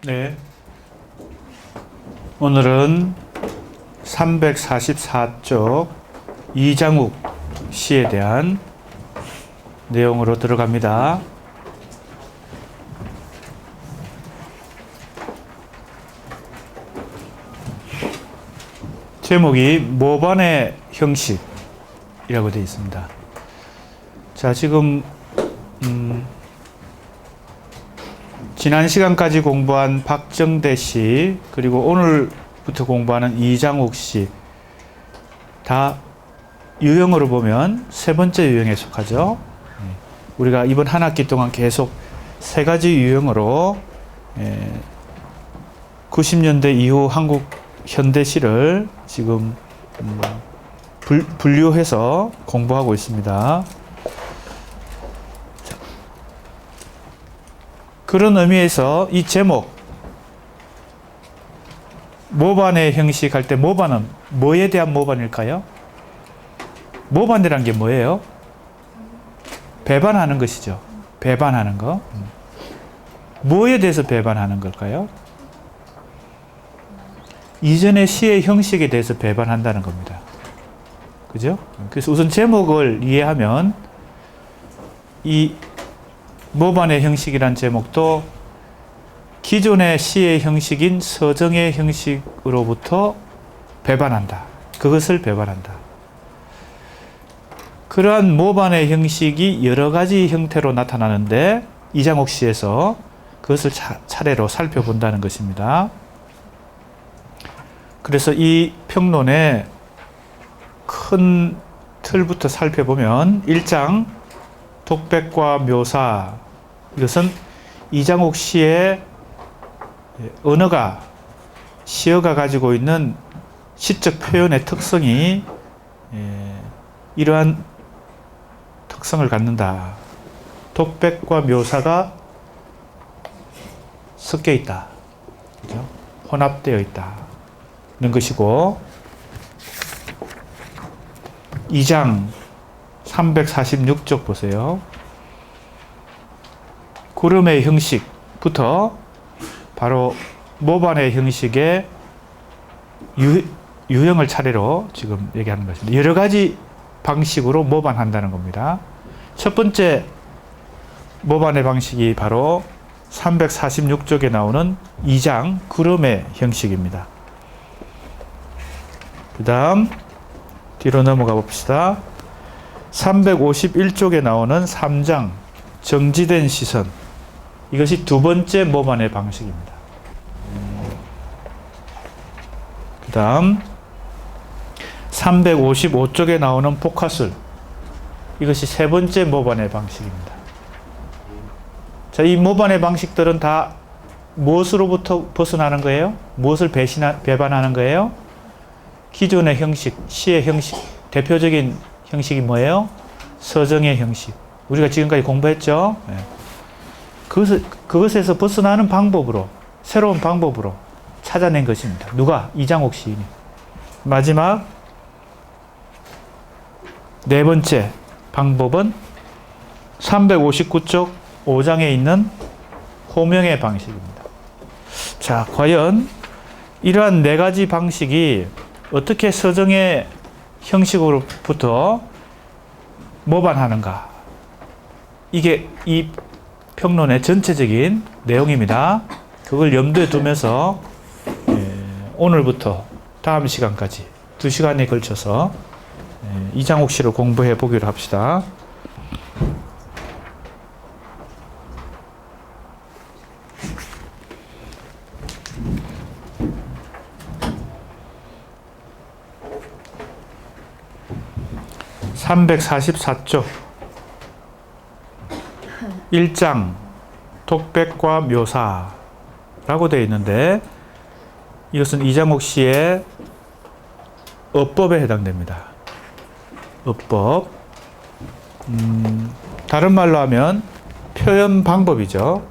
네. 오늘은 344쪽 이장욱 시에 대한 내용으로 들어갑니다. 제목이 모반의 형식이라고 되어 있습니다. 자, 지금 지난 시간까지 공부한 박정대 씨, 그리고 오늘부터 공부하는 이장욱 씨, 다 유형으로 보면 세 번째 유형에 속하죠. 우리가 이번 한 학기 동안 계속 세 가지 유형으로 90년대 이후 한국 현대시를 지금 분류해서 공부하고 있습니다. 자, 그런 의미에서 이 제목 모반의 형식 할 때 모반은 뭐에 대한 모반일까요? 모반이란 게 뭐예요? 배반하는 것이죠. 배반하는 거. 뭐에 대해서 배반하는 걸까요? 이전의 시의 형식에 대해서 배반한다는 겁니다. 그죠? 그래서 우선 제목을 이해하면 이 모반의 형식이란 제목도 기존의 시의 형식인 서정의 형식으로부터 배반한다. 그것을 배반한다. 그러한 모반의 형식이 여러 가지 형태로 나타나는데 이장욱 시에서 그것을 차례로 살펴본다는 것입니다. 그래서 이 평론의 큰 틀부터 살펴보면 1장 독백과 묘사, 이것은 이장욱 시의 언어가 시어가 가지고 있는 시적 표현의 특성이 이러한 특성을 갖는다. 독백과 묘사가 섞여 있다. 그죠? 혼합되어 있다. 는 것이고, 2장 346쪽 보세요. 구름의 형식부터 바로 모반의 형식의 유형을 차례로 지금 얘기하는 것입니다. 여러 가지 방식으로 모반한다는 겁니다. 첫 번째 모반의 방식이 바로 346쪽에 나오는 2장 구름의 형식입니다. 그 다음 뒤로 넘어가 봅시다. 351쪽에 나오는 3장 정지된 시선, 이것이 두 번째 모반의 방식입니다. 그 다음 355쪽에 나오는 포카술, 이것이 세 번째 모반의 방식입니다. 자, 이 모반의 방식들은 다 무엇으로부터 벗어나는 거예요? 무엇을 배반하는 거예요? 기존의 형식, 시의 형식, 대표적인 형식이 뭐예요? 서정의 형식. 우리가 지금까지 공부했죠? 네. 그것에서 벗어나는 방법으로, 새로운 방법으로 찾아낸 것입니다. 누가? 이장욱 시인이. 마지막 네 번째 방법은 359쪽 5장에 있는 호명의 방식입니다. 자, 과연 이러한 네 가지 방식이 어떻게 서정의 형식으로부터 모반하는가? 이게 이 평론의 전체적인 내용입니다. 그걸 염두에 두면서 오늘부터 다음 시간까지 2시간에 걸쳐서 이장욱 시를 공부해 보기로 합시다. (344쪽) 1장 독백과 묘사라고 되어 있는데, 이것은 이장욱 시의 어법에 해당됩니다. 어법. 다른 말로 하면 표현 방법이죠.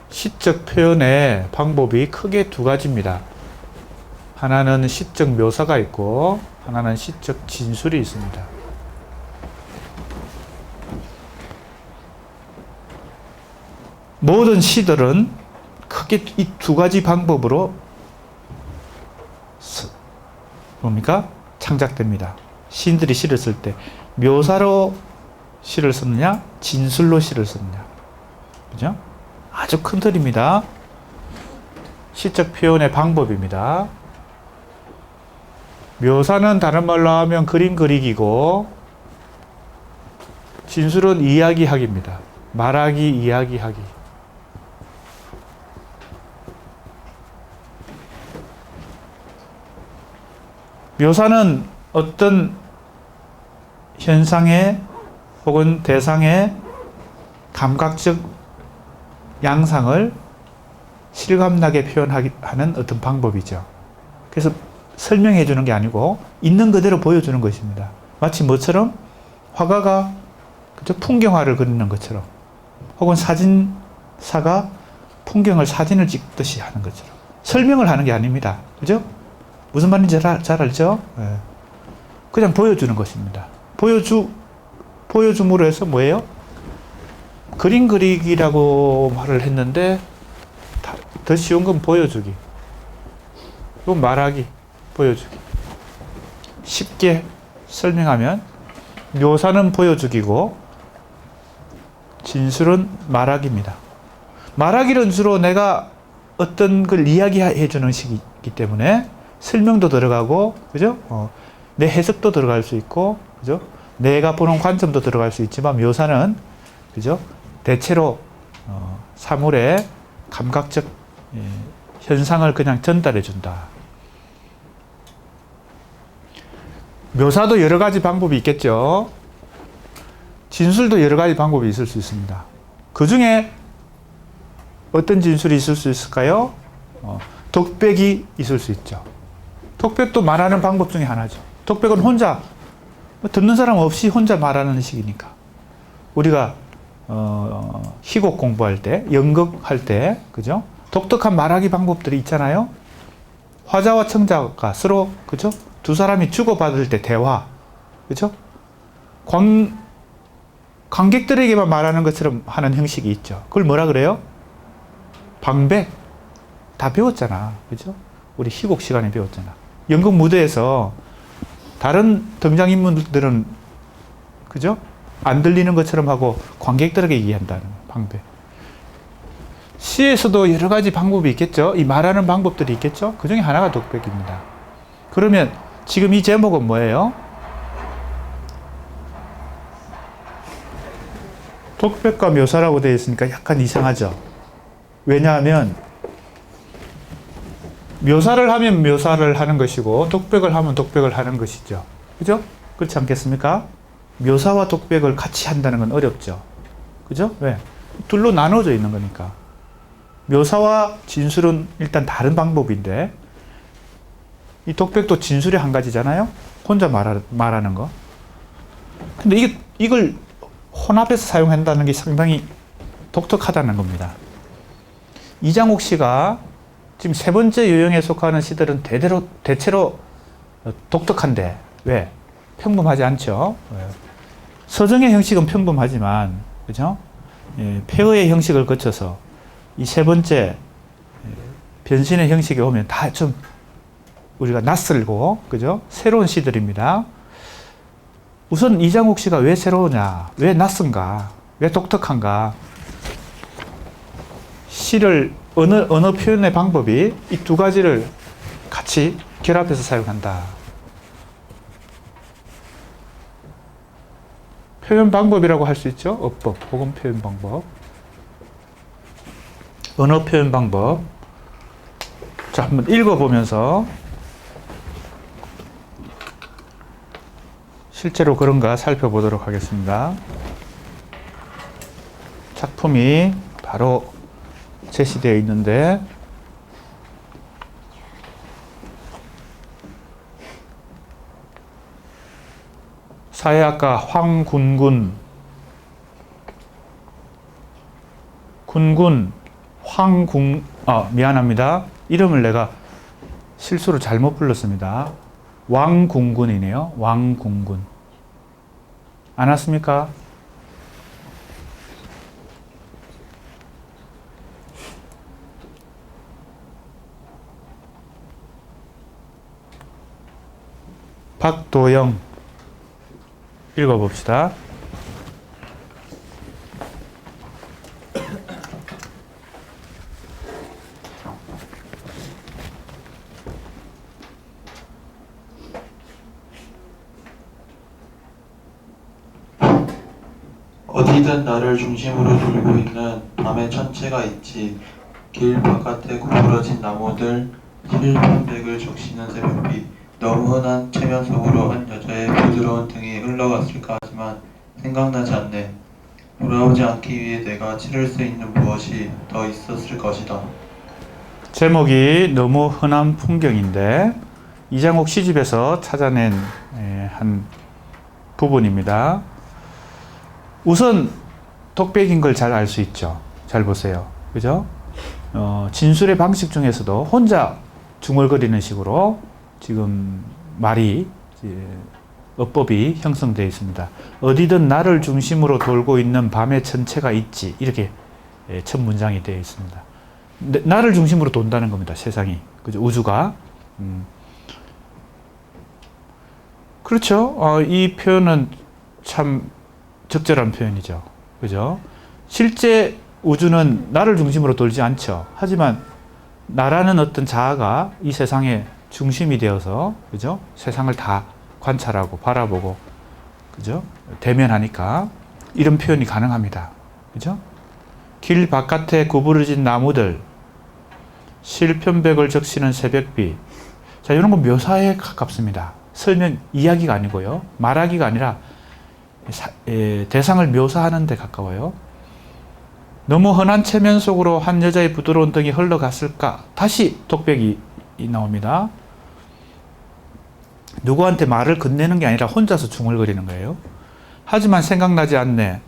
시적 표현의 방법이 크게 두 가지입니다. 하나는 시적 묘사가 있고 하나는 시적 진술이 있습니다. 모든 시들은 크게 이 두 가지 방법으로 뭡니까? 창작됩니다. 시인들이 시를 쓸 때 묘사로 시를 썼느냐, 진술로 시를 썼느냐. 그죠? 아주 큰 틀입니다. 시적 표현의 방법입니다. 묘사는 다른 말로 하면 그림 그리기고, 진술은 이야기하기입니다. 말하기, 이야기하기. 묘사는 어떤 현상의 혹은 대상의 감각적 양상을 실감나게 표현하는 어떤 방법이죠. 그래서 설명해 주는 게 아니고 있는 그대로 보여주는 것입니다. 마치 뭐처럼? 화가가 그죠? 풍경화를 그리는 것처럼, 혹은 사진사가 풍경을 사진을 찍듯이 하는 것처럼 설명을 하는 게 아닙니다. 그죠? 무슨 말인지 잘 알죠? 네. 그냥 보여주는 것입니다. 보여줌으로 해서 뭐예요? 그림 그리기라고 말을 했는데 더 쉬운 건 보여주기. 또 말하기, 보여주기. 쉽게 설명하면 묘사는 보여주기고 진술은 말하기입니다. 말하기는 주로 내가 어떤 걸 이야기해 주는 식이기 때문에 설명도 들어가고, 그죠? 내 해석도 들어갈 수 있고, 그죠? 내가 보는 관점도 들어갈 수 있지만 묘사는, 그죠? 대체로 사물의 감각적 현상을 그냥 전달해 준다. 묘사도 여러 가지 방법이 있겠죠. 진술도 여러 가지 방법이 있을 수 있습니다. 그 중에 어떤 진술이 있을 수 있을까요? 독백이 있을 수 있죠. 독백도 말하는 방법 중에 하나죠. 독백은 혼자, 듣는 사람 없이 혼자 말하는 식이니까. 우리가 희곡 공부할 때, 연극할 때, 그죠? 독특한 말하기 방법들이 있잖아요. 화자와 청자가 서로, 그죠? 두 사람이 주고받을 때 대화, 그죠? 관객들에게만 말하는 것처럼 하는 형식이 있죠. 그걸 뭐라 그래요? 방백. 다 배웠잖아. 그죠? 우리 희곡 시간에 배웠잖아. 연극 무대에서 다른 등장인물들은, 그죠? 안 들리는 것처럼 하고 관객들에게 얘기한다는 방백. 시에서도 여러 가지 방법이 있겠죠. 이 말하는 방법들이 있겠죠. 그 중에 하나가 독백입니다. 그러면 지금 이 제목은 뭐예요? 독백과 묘사라고 되어 있으니까 약간 이상하죠. 왜냐하면 묘사를 하면 묘사를 하는 것이고 독백을 하면 독백을 하는 것이죠. 그죠? 그렇지 않겠습니까? 묘사와 독백을 같이 한다는 건 어렵죠. 그죠? 왜? 둘로 나눠져 있는 거니까. 묘사와 진술은 일단 다른 방법인데 이 독백도 진술의 한 가지잖아요. 혼자 말하는 거. 근데 이걸 혼합해서 사용한다는 게 상당히 독특하다는 겁니다. 이장옥 씨가 지금 세 번째 유형에 속하는 시들은 대체로 독특한데 왜? 평범하지 않죠. 서정의 형식은 평범하지만, 그죠? 폐허의 형식을 거쳐서 이 세 번째 변신의 형식에 오면 다 좀 우리가 낯설고, 그죠? 새로운 시들입니다. 우선 이장옥 씨가 왜 새로우냐? 왜 낯선가? 왜 독특한가? 시를 언어 표현의 방법이 이 두 가지를 같이 결합해서 사용한다. 표현 방법이라고 할 수 있죠. 어법 혹은 표현 방법. 언어 표현 방법. 자, 한번 읽어보면서 실제로 그런가 살펴보도록 하겠습니다. 작품이 바로 제시되어 있는데 사회학가 황군군 미안합니다. 이름을 내가 실수로 잘못 불렀습니다. 왕군군이네요. 왕군군. 안 왔습니까? 박도영 읽어봅시다. 어디든 나를 중심으로 돌고 있는 밤의 천체가 있지. 길 바깥에 구부러진 나무들, 실편백을 적시는 새벽비. 너무 흔한 체면 속으로 한 여자의 부드러운 등이 흘러갔을까 하지만 생각나지 않네. 돌아오지 않기 위해 내가 치를 수 있는 무엇이 더 있었을 것이다. 제목이 너무 흔한 풍경인데 이장옥 시집에서 찾아낸 한 부분입니다. 우선 독백인 걸 잘 알 수 있죠. 잘 보세요. 그죠? 진술의 방식 중에서도 혼자 중얼거리는 식으로 지금 말이 어법이 형성되어 있습니다. 어디든 나를 중심으로 돌고 있는 밤의 천체가 있지. 이렇게 첫 문장이 되어 있습니다. 나를 중심으로 돈다는 겁니다. 세상이. 그죠? 우주가. 그렇죠. 이 표현은 참 적절한 표현이죠. 그죠? 실제 우주는 나를 중심으로 돌지 않죠. 하지만 나라는 어떤 자아가 이 세상의 중심이 되어서, 그죠? 세상을 다 관찰하고 바라보고, 그죠? 대면하니까 이런 표현이 가능합니다. 그죠? 길 바깥에 구부러진 나무들, 실편백을 적시는 새벽비. 자, 이런 건 묘사에 가깝습니다. 설명, 이야기가 아니고요. 말하기가 아니라 대상을 묘사하는 데 가까워요. 너무 흔한 체면 속으로 한 여자의 부드러운 등이 흘러갔을까? 다시 독백이 나옵니다. 누구한테 말을 건네는 게 아니라 혼자서 중얼거리는 거예요. 하지만 생각나지 않네.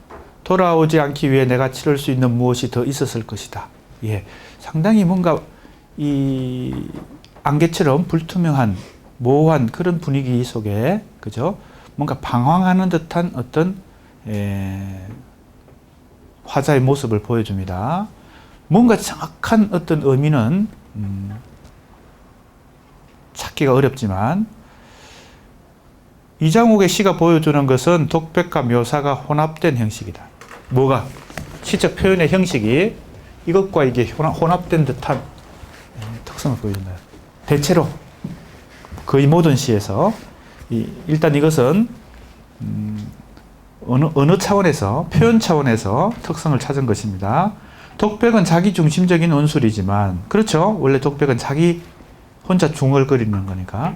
돌아오지 않기 위해 내가 치를 수 있는 무엇이 더 있었을 것이다. 예, 상당히 뭔가 이 안개처럼 불투명한 모호한 그런 분위기 속에, 그죠? 뭔가 방황하는 듯한 어떤 화자의 모습을 보여줍니다. 뭔가 정확한 어떤 의미는 찾기가 어렵지만 이장옥의 시가 보여주는 것은 독백과 묘사가 혼합된 형식이다. 뭐가? 시적 표현의 형식이 이것과 이게 혼합된 듯한 특성을 보여준다. 대체로 거의 모든 시에서 일단 이것은 어느 차원에서 표현 차원에서 특성을 찾은 것입니다. 독백은 자기 중심적인 언술이지만, 그렇죠? 원래 독백은 자기 혼자 중얼거리는 거니까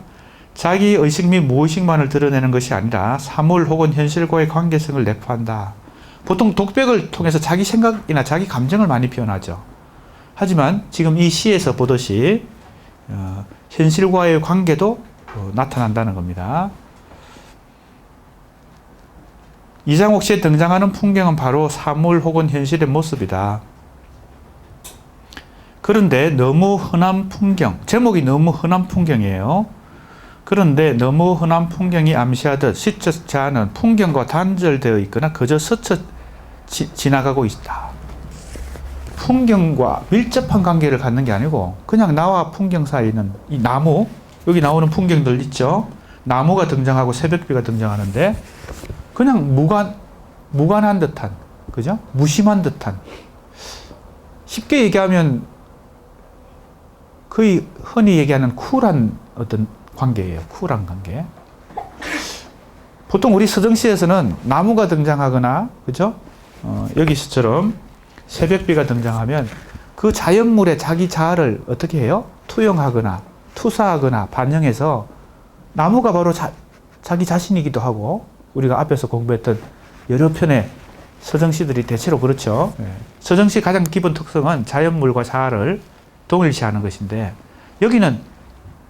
자기 의식 및 무의식만을 드러내는 것이 아니라 사물 혹은 현실과의 관계성을 내포한다. 보통 독백을 통해서 자기 생각이나 자기 감정을 많이 표현하죠. 하지만 지금 이 시에서 보듯이 현실과의 관계도 나타난다는 겁니다. 이장옥 시에 등장하는 풍경은 바로 사물 혹은 현실의 모습이다. 그런데 너무 흔한 풍경, 제목이 너무 흔한 풍경이에요. 그런데 너무 흔한 풍경이 암시하듯 시적 자아는 풍경과 단절되어 있거나 그저 스쳐 지나가고 있다. 풍경과 밀접한 관계를 갖는 게 아니고 그냥 나와 풍경 사이는 이 나무, 여기 나오는 풍경들 있죠? 나무가 등장하고 새벽비가 등장하는데 그냥 무관한 듯한, 그죠? 무심한 듯한. 쉽게 얘기하면 거의 흔히 얘기하는 쿨한 어떤 관계예요. 쿨한 관계. 보통 우리 서정시에서는 나무가 등장하거나, 그죠? 여기서처럼 새벽비가 등장하면 그 자연물에 자기 자아를 어떻게 해요? 투영하거나 투사하거나 반영해서 나무가 바로 자기 자신이기도 하고, 우리가 앞에서 공부했던 여러 편의 서정시들이 대체로 그렇죠. 서정시 가장 기본 특성은 자연물과 자아를 동일시하는 것인데 여기는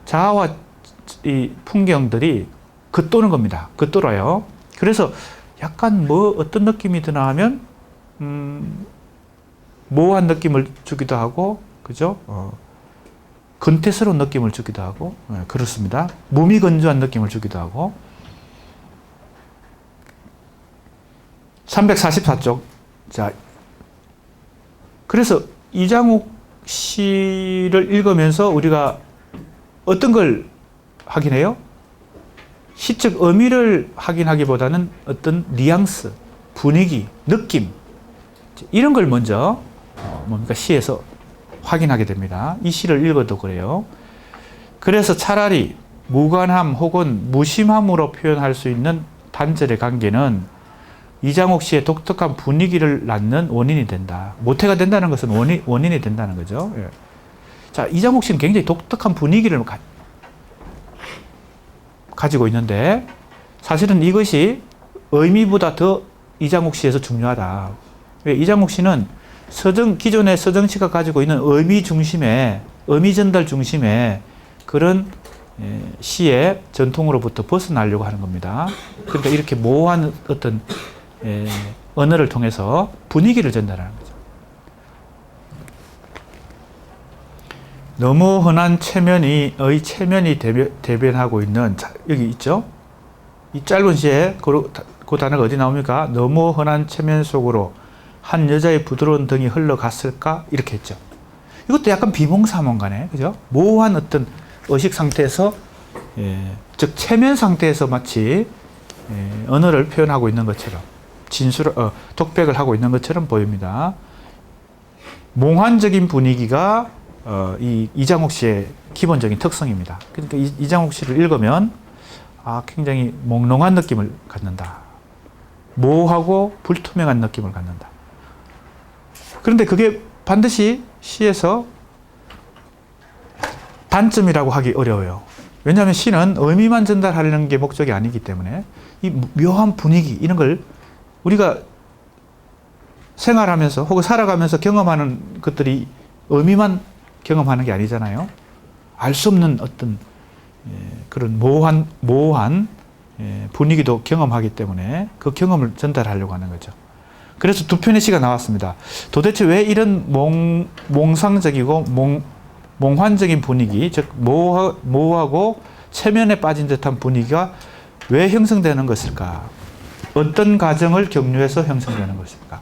자아와 이 풍경들이 겉도는 겁니다. 겉돌아요. 그래서 약간 어떤 느낌이 드나 하면 모호한 느낌을 주기도 하고, 그죠? 근태스러운 느낌을 주기도 하고, 그렇습니다. 무미건조한 느낌을 주기도 하고. 344쪽. 자, 그래서 이장옥 시를 읽으면서 우리가 어떤 걸 확인해요? 시적 의미를 확인하기보다는 어떤 뉘앙스, 분위기, 느낌 이런 걸 먼저 시에서 확인하게 됩니다. 이 시를 읽어도 그래요. 그래서 차라리 무관함 혹은 무심함으로 표현할 수 있는 단절의 관계는 이장옥 씨의 독특한 분위기를 낳는 원인이 된다. 모태가 된다는 것은 원인이 된다는 거죠. 예. 자, 이장옥 씨는 굉장히 독특한 분위기를 가지고 있는데 사실은 이것이 의미보다 더 이장옥 씨에서 중요하다. 왜? 이장옥 씨는 기존의 서정시가 가지고 있는 의미 전달 중심의 그런 시의 전통으로부터 벗어나려고 하는 겁니다. 그러니까 이렇게 모호한 어떤 언어를 통해서 분위기를 전달하는 거죠. 너무 흔한 체면이 대변하고 있는, 여기 있죠? 이 짧은 시에 그 단어가 어디 나옵니까? 너무 흔한 체면 속으로 한 여자의 부드러운 등이 흘러갔을까? 이렇게 했죠. 이것도 약간 비몽사몽가네. 그죠? 모호한 어떤 의식 상태에서, 즉, 체면 상태에서 마치, 언어를 표현하고 있는 것처럼, 독백을 하고 있는 것처럼 보입니다. 몽환적인 분위기가, 이 이장옥 씨의 기본적인 특성입니다. 그러니까 이장옥 씨를 읽으면, 굉장히 몽롱한 느낌을 갖는다. 모호하고 불투명한 느낌을 갖는다. 그런데 그게 반드시 시에서 단점이라고 하기 어려워요. 왜냐하면 시는 의미만 전달하려는 게 목적이 아니기 때문에 이 묘한 분위기 이런 걸 우리가 생활하면서 혹은 살아가면서 경험하는 것들이 의미만 경험하는 게 아니잖아요. 알 수 없는 어떤 그런 모호한 분위기도 경험하기 때문에 그 경험을 전달하려고 하는 거죠. 그래서 두 편의 시가 나왔습니다. 도대체 왜 이런 몽상적이고 몽환적인 분위기, 즉 모호하고 체면에 빠진 듯한 분위기가 왜 형성되는 것일까? 어떤 과정을 경유해서 형성되는 것일까?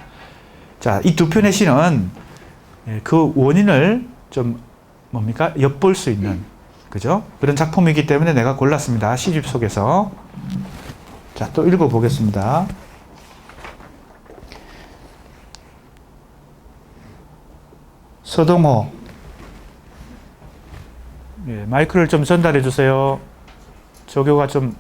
자, 이 두 편의 시는 그 원인을 좀 엿볼 수 있는, 그죠? 그런 작품이기 때문에 내가 골랐습니다. 시집 속에서. 자, 또 읽어보겠습니다. 서동호. 마이크를 좀 전달해 주세요. 조교가 좀.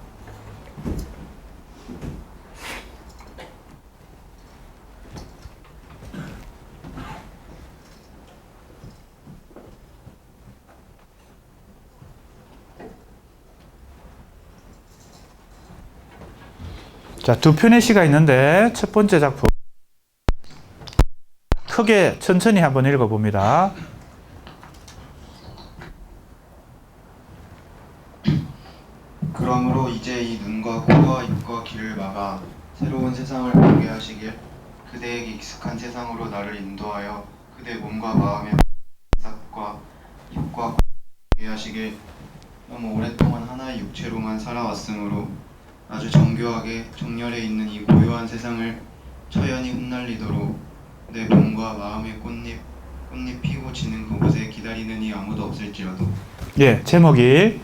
자, 두 편의 시가 있는데 첫 번째 작품 크게 천천히 한번 읽어봅니다. 그러므로 이제 이 눈과 코와 입과 귀를 막아 새로운 세상을 보게 하시길, 그대에게 익숙한 세상으로 나를 인도하여 그대 몸과 마음의 싹과 입과 보게 하시길. 너무 오랫동안 하나의 육체로만 살아왔으므로 아주 정교하게 정렬해 있는 이 고요한 세상을 처연히 흩날리도록 내 몸과 마음의 꽃잎 피고 지는 그곳에 기다리는 이 아무도 없을지라도. 예, 제목이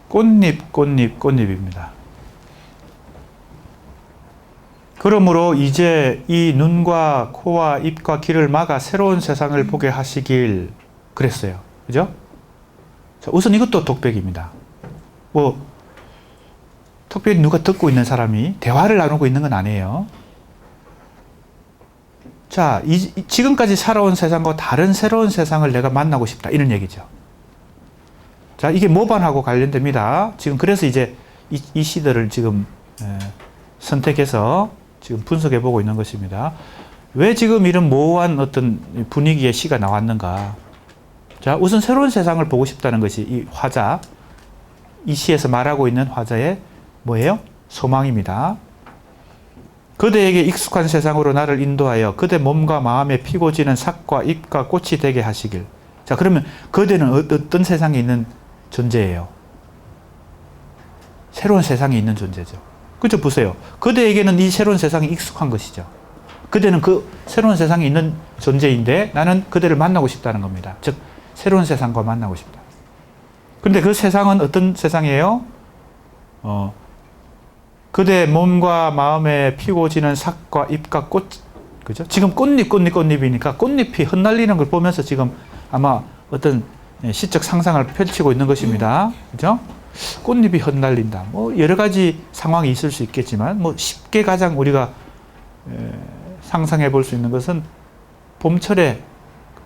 꽃잎입니다. 그러므로 이제 이 눈과 코와 입과 귀를 막아 새로운 세상을 보게 하시길 그랬어요. 그죠? 자, 우선 이것도 독백입니다. 특별히 누가 듣고 있는 사람이 대화를 나누고 있는 건 아니에요. 자, 지금까지 살아온 세상과 다른 새로운 세상을 내가 만나고 싶다. 이런 얘기죠. 자, 이게 모반하고 관련됩니다. 지금 그래서 이제 이 시들을 지금 선택해서 지금 분석해 보고 있는 것입니다. 왜 지금 이런 모호한 어떤 분위기의 시가 나왔는가? 자, 우선 새로운 세상을 보고 싶다는 것이 이 화자, 이 시에서 말하고 있는 화자의 뭐예요? 소망입니다. 그대에게 익숙한 세상으로 나를 인도하여 그대 몸과 마음에 피고 지는 삭과 잎과 꽃이 되게 하시길. 자, 그러면 그대는 어떤 세상에 있는 존재예요? 새로운 세상에 있는 존재죠. 그죠? 보세요. 그대에게는 이 새로운 세상이 익숙한 것이죠. 그대는 그 새로운 세상에 있는 존재인데 나는 그대를 만나고 싶다는 겁니다. 즉, 새로운 세상과 만나고 싶다. 그런데 그 세상은 어떤 세상이에요? 그대 몸과 마음에 피고 지는 삭과 잎과 꽃, 그죠? 지금 꽃잎이니까 꽃잎이 흩날리는 걸 보면서 지금 아마 어떤 시적 상상을 펼치고 있는 것입니다. 그죠? 꽃잎이 흩날린다. 뭐 여러 가지 상황이 있을 수 있겠지만 뭐 쉽게 가장 우리가 상상해 볼 수 있는 것은 봄철에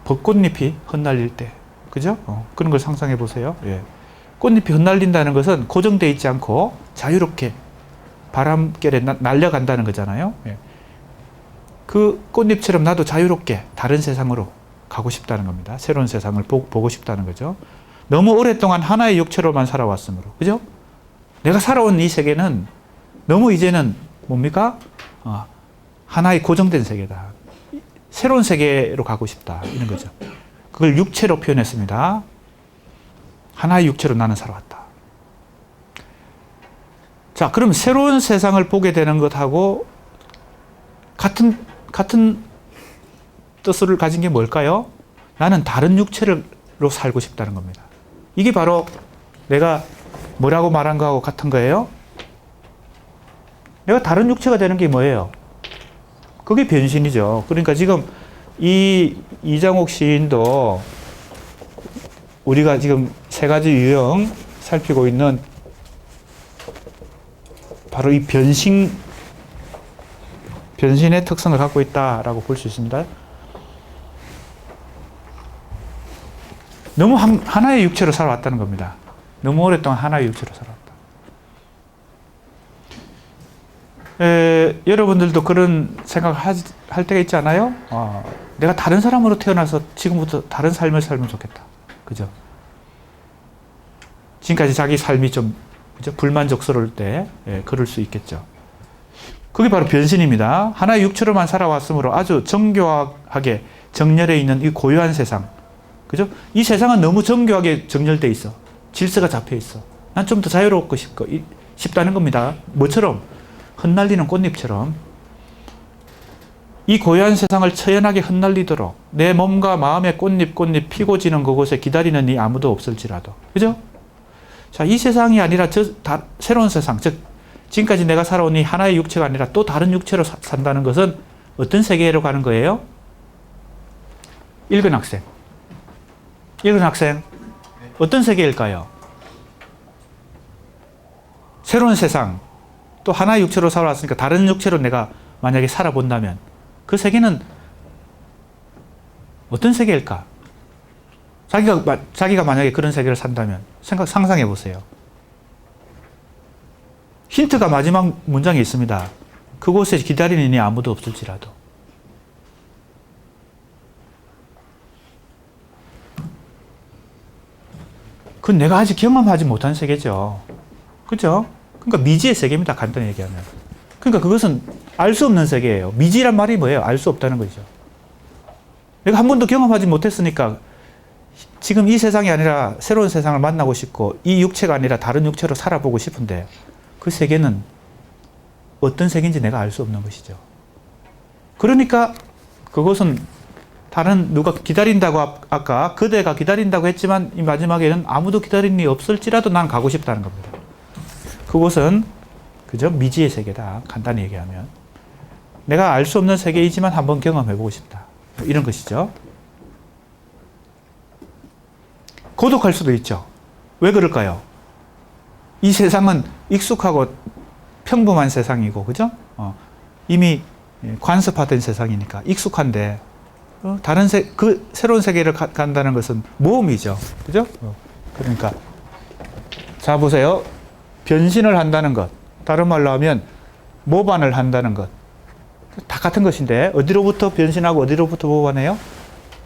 벚꽃잎이 흩날릴 때, 그죠? 그런 걸 상상해 보세요. 예. 꽃잎이 흩날린다는 것은 고정되어 있지 않고 자유롭게 바람결에 날려간다는 거잖아요. 예. 그 꽃잎처럼 나도 자유롭게 다른 세상으로 가고 싶다는 겁니다. 새로운 세상을 보고 싶다는 거죠. 너무 오랫동안 하나의 육체로만 살아왔으므로, 그죠? 내가 살아온 이 세계는 너무 이제는 뭡니까? 하나의 고정된 세계다. 새로운 세계로 가고 싶다. 이런 거죠. 그걸 육체로 표현했습니다. 하나의 육체로 나는 살아왔다. 자, 그럼 새로운 세상을 보게 되는 것하고 같은 뜻을 가진 게 뭘까요? 나는 다른 육체로 살고 싶다는 겁니다. 이게 바로 내가 뭐라고 말한 거하고 같은 거예요? 내가 다른 육체가 되는 게 뭐예요? 그게 변신이죠. 그러니까 지금 이 이장옥 시인도 우리가 지금 세 가지 유형 살피고 있는 바로 이 변신의 특성을 갖고 있다라고 볼 수 있습니다. 너무 하나의 육체로 살아왔다는 겁니다. 너무 오랫동안 하나의 육체로 살아왔다. 여러분들도 그런 생각을 할 때가 있지 않아요? 내가 다른 사람으로 태어나서 지금부터 다른 삶을 살면 좋겠다. 그죠? 지금까지 자기 삶이 좀 그죠? 불만족스러울 때 그럴 수 있겠죠. 그게 바로 변신입니다. 하나의 육체로만 살아왔으므로 아주 정교하게 정렬해 있는 이 고유한 세상. 그죠? 이 세상은 너무 정교하게 정렬돼 있어. 질서가 잡혀 있어. 난 좀 더 자유롭고 싶다는 겁니다. 뭐처럼? 흩날리는 꽃잎처럼. 이 고유한 세상을 처연하게 흩날리도록 내 몸과 마음의 꽃잎 피고 지는 그곳에 기다리는 이 아무도 없을지라도. 그죠? 자, 이 세상이 아니라 새로운 세상, 즉 지금까지 내가 살아온 이 하나의 육체가 아니라 또 다른 육체로 산다는 것은 어떤 세계로 가는 거예요? 읽은 학생. 어떤 세계일까요? 새로운 세상. 또 하나의 육체로 살아왔으니까 다른 육체로 내가 만약에 살아본다면 그 세계는 어떤 세계일까? 자기가 만약에 그런 세계를 산다면 상상해 보세요. 힌트가 마지막 문장에 있습니다. 그곳에 기다리는 이니 아무도 없을지라도. 그건 내가 아직 경험하지 못한 세계죠. 그죠? 그러니까 미지의 세계입니다. 간단히 얘기하면. 그러니까 그것은 알 수 없는 세계예요. 미지란 말이 뭐예요? 알 수 없다는 거죠. 내가 한 번도 경험하지 못했으니까 지금 이 세상이 아니라 새로운 세상을 만나고 싶고 이 육체가 아니라 다른 육체로 살아보고 싶은데 그 세계는 어떤 세계인지 내가 알 수 없는 것이죠. 그러니까 그것은 다른 누가 기다린다고 아까 그대가 기다린다고 했지만 이 마지막에는 아무도 기다리는 이 없을지라도 난 가고 싶다는 겁니다. 그곳은 그죠? 미지의 세계다. 간단히 얘기하면. 내가 알 수 없는 세계이지만 한번 경험해보고 싶다. 이런 것이죠. 고독할 수도 있죠. 왜 그럴까요? 이 세상은 익숙하고 평범한 세상이고, 그죠? 이미 관습화된 세상이니까 익숙한데, 다른 그 새로운 세계를 간다는 것은 모험이죠. 그죠? 그러니까. 자, 보세요. 변신을 한다는 것. 다른 말로 하면 모반을 한다는 것. 다 같은 것인데 어디로부터 변신하고 어디로부터 모반해요?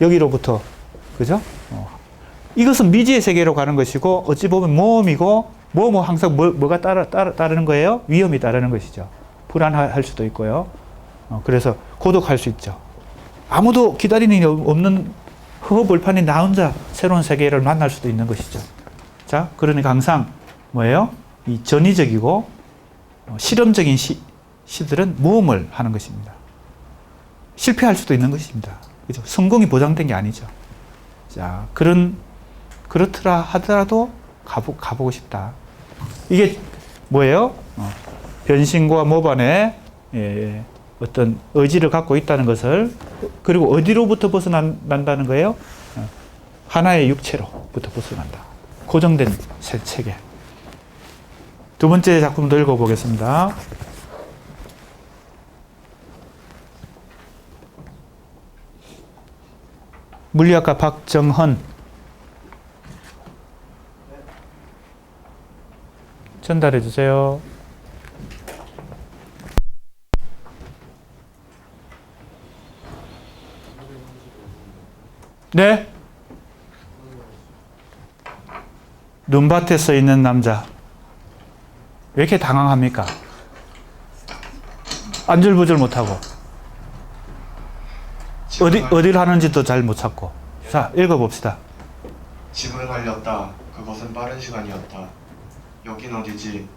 여기로부터. 그죠? 이것은 미지의 세계로 가는 것이고 어찌 보면 모험이고 모험은 항상 뭐가 따르는 거예요? 위험이 따르는 것이죠. 불안할 수도 있고요. 그래서 고독할 수 있죠. 아무도 기다리는 일 없는 허허벌판인 나 혼자 새로운 세계를 만날 수도 있는 것이죠. 자, 그러니까 항상 뭐예요? 이 전위적이고 실험적인 시들은 모험을 하는 것입니다. 실패할 수도 있는 것입니다. 그죠? 성공이 보장된 게 아니죠. 자, 그렇더라 하더라도 가보고 싶다. 이게 뭐예요? 변신과 모반의 어떤 의지를 갖고 있다는 것을, 그리고 어디로부터 벗어난다는 거예요? 하나의 육체로부터 벗어난다. 고정된 체계. 두 번째 작품도 읽어보겠습니다. 물리학과 박정헌. 전달해 주세요. 네? 눈밭에 서 있는 남자. 왜 이렇게 당황합니까? 안절부절 못하고. 어디를 하는지도 잘 못 찾고. 자, 읽어봅시다. 집을 말렸다. 그것은 빠른 시간이었다. 여긴 어디지?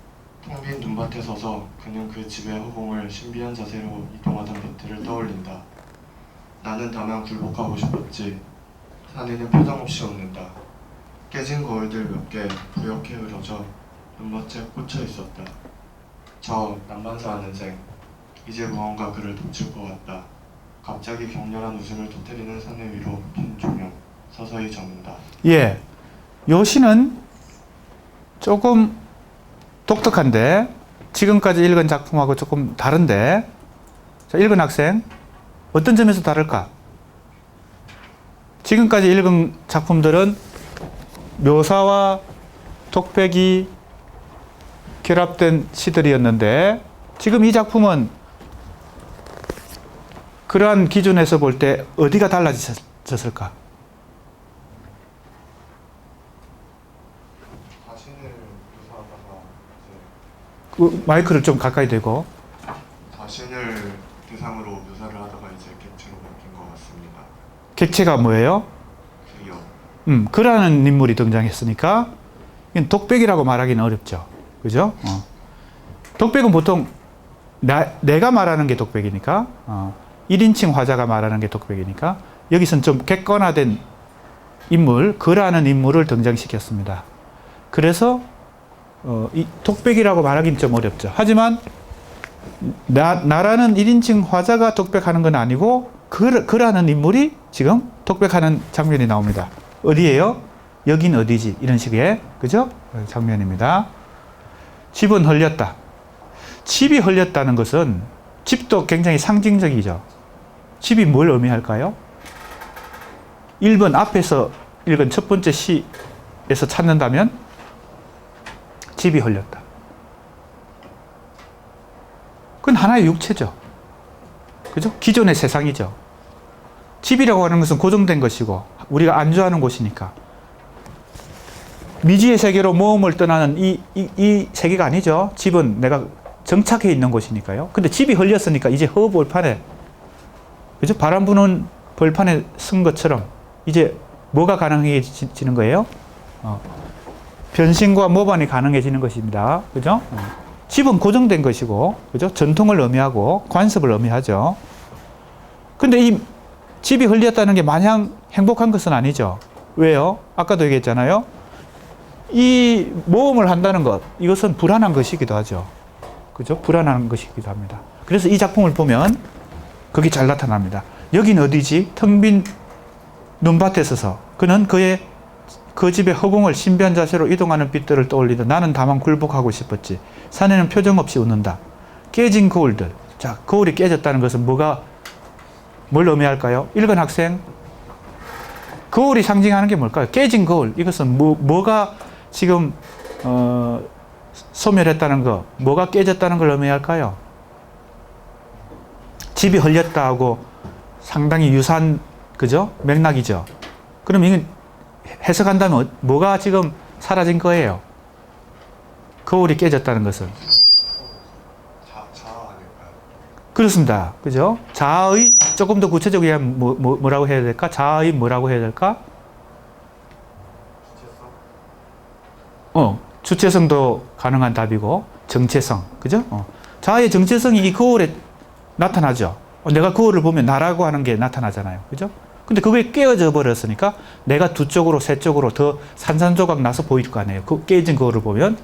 텅 빈 눈밭에 서서 그는 그 집의 허공을 신비한 자세로 이동하던 배틀을 떠올린다. 나는 다만 굴복하고 싶었지. 사내는 표정 없이 웃는다. 깨진 거울들 몇 개 부옇게 흐려져 눈밭에 꽂혀 있었다. 저 남반사하는 생. 이제 무언가 그를 덮칠 것 같다. 갑자기 격렬한 웃음을 터뜨리는 사내 위로 핀 조명. 서서히 저문다. 예. 요 시는 조금 독특한데, 지금까지 읽은 작품하고 조금 다른데, 자, 읽은 학생, 어떤 점에서 다를까? 지금까지 읽은 작품들은 묘사와 독백이 결합된 시들이었는데, 지금 이 작품은 그러한 기준에서 볼 때 어디가 달라졌을까? 자신을 묘사하다가 그 마이크를 좀 가까이 대고. 자신을 대상으로 묘사를 하다가 이제 객체로 바뀐 것 같습니다. 객체가 뭐예요? 그리요. 그라는 인물이 등장했으니까 이건 독백이라고 말하기는 어렵죠. 그죠? 독백은 보통 내가 말하는 게 독백이니까, 1인칭 화자가 말하는 게 독백이니까, 여기서는 좀 객관화된 인물, 그라는 인물을 등장시켰습니다. 그래서 이 독백이라고 말하기는 좀 어렵죠. 하지만 나라는 1인칭 화자가 독백하는 건 아니고 그라는 인물이 지금 독백하는 장면이 나옵니다. 어디예요? 여긴 어디지? 이런 식의, 그죠? 장면입니다. 집은 흘렸다. 집이 흘렸다는 것은, 집도 굉장히 상징적이죠. 집이 뭘 의미할까요? 1번 앞에서 읽은 첫 번째 시에서 찾는다면 집이 흘렸다. 그건 하나의 육체죠. 그죠? 기존의 세상이죠. 집이라고 하는 것은 고정된 것이고 우리가 안주하는 곳이니까. 미지의 세계로 모험을 떠나는 이 세계가 아니죠. 집은 내가 정착해 있는 곳이니까요. 근데 집이 흘렸으니까 이제 허벌판에, 그죠? 바람 부는 벌판에 쓴 것처럼 이제 뭐가 가능해지는 거예요? 변신과 모반이 가능해지는 것입니다. 그죠? 집은 고정된 것이고, 그죠? 전통을 의미하고 관습을 의미하죠. 근데 이 집이 흘렸다는 게 마냥 행복한 것은 아니죠. 왜요? 아까도 얘기했잖아요. 이 모험을 한다는 것, 이것은 불안한 것이기도 하죠. 그죠? 불안한 것이기도 합니다. 그래서 이 작품을 보면 그게 잘 나타납니다. 여긴 어디지? 텅 빈 눈밭에 서서 그는 그 집의 허공을 신비한 자세로 이동하는 빛들을 떠올리다. 나는 다만 굴복하고 싶었지. 사내는 표정 없이 웃는다. 깨진 거울들. 자, 거울이 깨졌다는 것은 뭘 의미할까요? 읽은 학생, 거울이 상징하는 게 뭘까요? 깨진 거울. 이것은 뭐가 지금 소멸했다는 거, 뭐가 깨졌다는 걸 의미할까요? 집이 흘렸다 하고 상당히 유사한, 그죠? 맥락이죠. 그럼 이건 해석한다면 뭐가 지금 사라진 거예요? 거울이 깨졌다는 것은. 자아 아닐까요? 그렇습니다. 그죠? 자아의, 조금 더 구체적으로 하면 뭐라고 해야 될까? 자아의 뭐라고 해야 될까? 주체성도 가능한 답이고, 정체성. 그죠? 자아의 정체성이 이 거울에 나타나죠. 내가 거울을 보면 나라고 하는 게 나타나잖아요. 그죠? 근데 그게 깨어져 버렸으니까 내가 두 쪽으로, 세 쪽으로 더 산산조각 나서 보일 거 아니에요. 그 깨진 거울을 보면.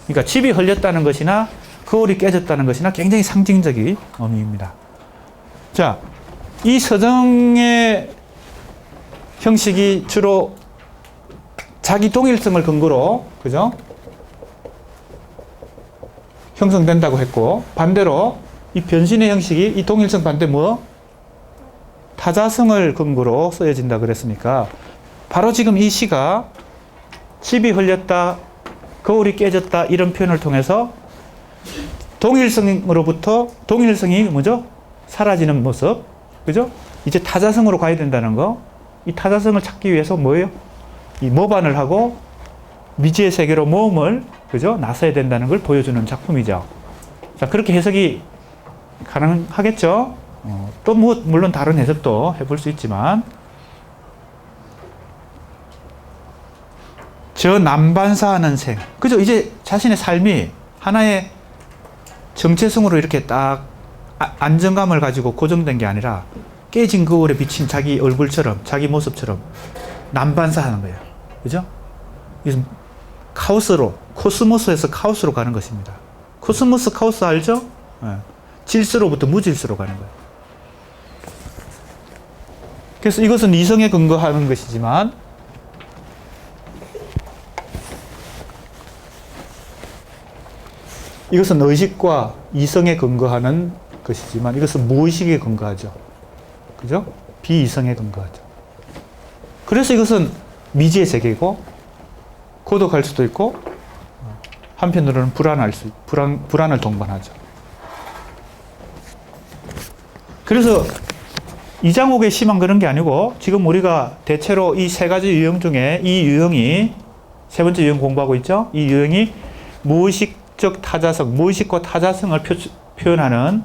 그러니까 집이 흘렸다는 것이나 거울이 깨졌다는 것이나 굉장히 상징적인 의미입니다. 자, 이 서정의 형식이 주로 자기 동일성을 근거로, 그죠? 형성된다고 했고, 반대로 이 변신의 형식이 이 동일성 반대 뭐? 타자성을 근거로 쓰여진다 그랬으니까, 바로 지금 이 시가 집이 흘렸다, 거울이 깨졌다 이런 표현을 통해서 동일성으로부터 동일성이 뭐죠? 사라지는 모습, 그죠? 이제 타자성으로 가야 된다는 거. 이 타자성을 찾기 위해서 뭐예요? 이 모반을 하고 미지의 세계로 모험을, 그죠? 나서야 된다는 걸 보여주는 작품이죠. 자, 그렇게 해석이 가능하겠죠? 또 물론 다른 해석도 해볼 수 있지만, 저 남반사하는 생, 그죠? 이제 자신의 삶이 하나의 정체성으로 이렇게 딱 안정감을 가지고 고정된 게 아니라 깨진 거울에 비친 자기 얼굴처럼, 자기 모습처럼 남반사하는 거예요. 그죠? 이것은 카오스로, 코스모스에서 카오스로 가는 것입니다. 코스모스 카오스 알죠? 네. 질서로부터 무질서로 가는 거예요. 그래서 이것은 이성에 근거하는 것이지만, 이것은 의식과 이성에 근거하는 것이지만, 이것은 무의식에 근거하죠. 그죠? 비이성에 근거하죠. 그래서 이것은 미지의 세계고, 고독할 수도 있고, 한편으로는 불안을 동반하죠. 그래서 이장옥의 시만 그런 게 아니고, 지금 우리가 대체로 이 세 가지 유형 중에 이 유형이, 세 번째 유형 공부하고 있죠? 이 유형이 무의식적 타자성, 무의식과 타자성을 표현하는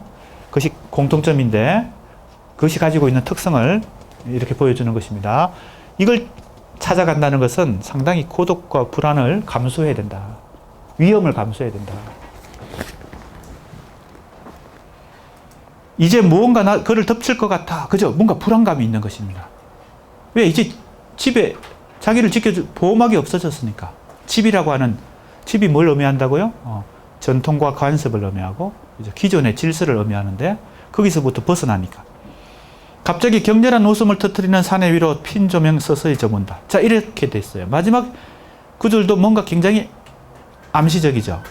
것이 공통점인데, 그것이 가지고 있는 특성을 이렇게 보여주는 것입니다. 이걸 찾아간다는 것은 상당히 고독과 불안을 감수해야 된다. 위험을 감수해야 된다. 이제 무언가 그를 덮칠 것 같아. 그죠? 뭔가 불안감이 있는 것입니다. 왜? 이제 집에 자기를 지켜줄 보호막이 없어졌으니까. 집이 뭘 의미한다고요? 전통과 관습을 의미하고, 이제 기존의 질서를 의미하는데, 거기서부터 벗어나니까. 갑자기 격렬한 웃음을 터뜨리는 사내 위로 핀 조명 서서히 저문다. 자, 이렇게 됐어요. 마지막 구절도 뭔가 굉장히 암시적이죠.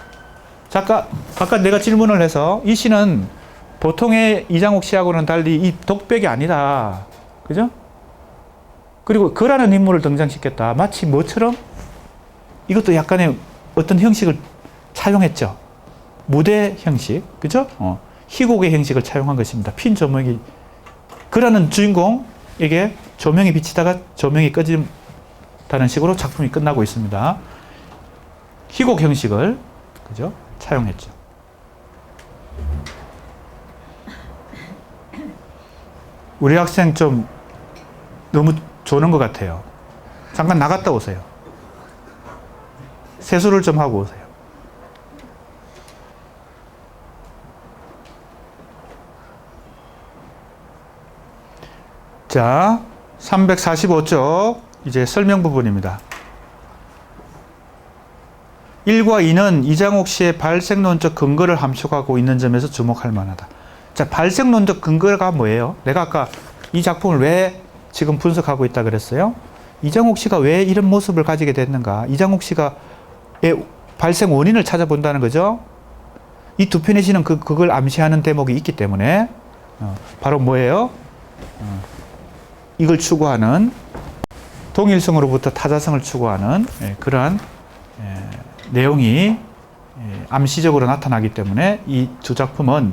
아까 내가 질문을 해서 이 시는 보통의 이장옥 시하고는 달리 이 독백이 아니다. 그죠? 그리고 거라는 인물을 등장시켰다. 마치 뭐처럼? 이것도 약간의 어떤 형식을 차용했죠. 무대 형식. 그죠? 희곡의 형식을 차용한 것입니다. 핀 조명이, 그라는 주인공에게 조명이 비치다가 조명이 꺼진다는 식으로 작품이 끝나고 있습니다. 희곡 형식을, 그죠? 차용했죠. 우리 학생 좀 너무 조는 것 같아요. 잠깐 나갔다 오세요. 세수를 좀 하고 오세요. 자, 345쪽 이제 설명 부분입니다. 1과 2는 이장옥 씨의 발생론적 근거를 함축하고 있는 점에서 주목할 만하다. 자, 발생론적 근거가 뭐예요? 내가 아까 이 작품을 왜 지금 분석하고 있다 그랬어요? 이장옥 씨가 왜 이런 모습을 가지게 됐는가? 이장옥 씨가 발생 원인을 찾아본다는 거죠. 이 두 편의 시는 그걸 암시하는 대목이 있기 때문에 바로 뭐예요? 이걸 추구하는, 동일성으로부터 타자성을 추구하는 그러한 내용이 암시적으로 나타나기 때문에 이 두 작품은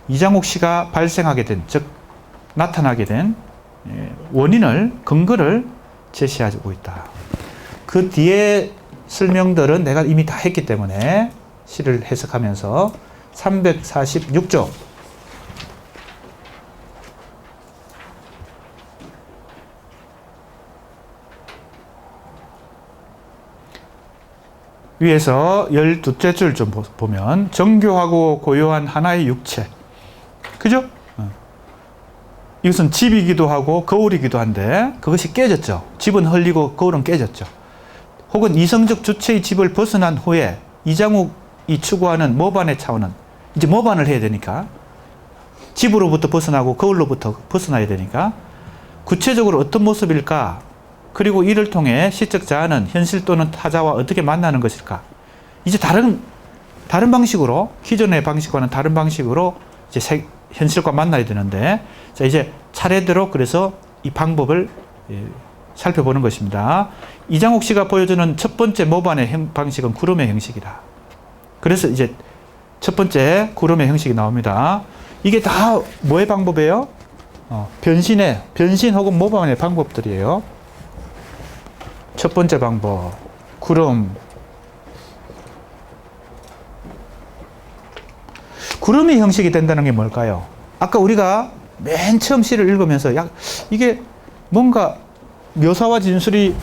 이장옥 씨가 발생하게 된, 즉 나타나게 된 원인을, 근거를 제시하고 있다. 그 뒤에 설명들은 내가 이미 다 했기 때문에 시를 해석하면서 346쪽 위에서 12째 줄 좀 보면 정교하고 고요한 하나의 육체, 그죠? 이것은 집이기도 하고 거울이기도 한데 그것이 깨졌죠. 집은 흘리고 거울은 깨졌죠. 혹은 이성적 주체의 집을 벗어난 후에 이장욱 이 추구하는 모반의 차원은 이제 모반을 해야 되니까 집으로부터 벗어나고 거울로부터 벗어나야 되니까 구체적으로 어떤 모습일까? 그리고 이를 통해 시적 자아는 현실 또는 타자와 어떻게 만나는 것일까? 이제 다른 방식으로 기존의 방식과는 다른 방식으로 이제 현실과 만나야 되는데 자 이제 차례대로 그래서 이 방법을 살펴보는 것입니다. 이장욱 씨가 보여주는 첫 번째 모반의 방식은 구름의 형식이다. 그래서 이제 첫 번째 구름의 형식이 나옵니다. 이게 다 뭐의 방법이에요? 변신 혹은 모반의 방법들이에요. 첫 번째 방법, 구름. 구름이 형식이 된다는 게 뭘까요? 아까 우리가 맨 처음 시를 읽으면서 이게 뭔가 묘사와 진술이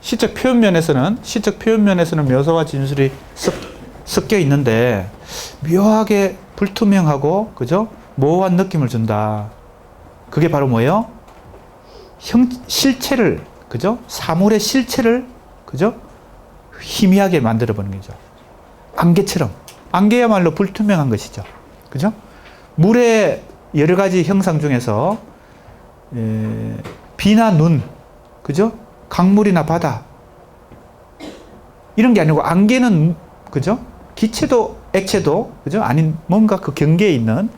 시적 표현면에서는 묘사와 진술이 섞여 있는데 묘하게 불투명하고 그죠? 모호한 느낌을 준다. 그게 바로 뭐예요? 실체를 그죠? 사물의 실체를 그죠? 희미하게 만들어 보는 거죠. 안개처럼. 안개야말로 불투명한 것이죠. 그죠? 물의 여러 가지 형상 중에서 비나 눈, 그죠? 강물이나 바다 이런 게 아니고 안개는 그죠? 기체도 액체도 그죠? 아닌 뭔가 그 경계에 있는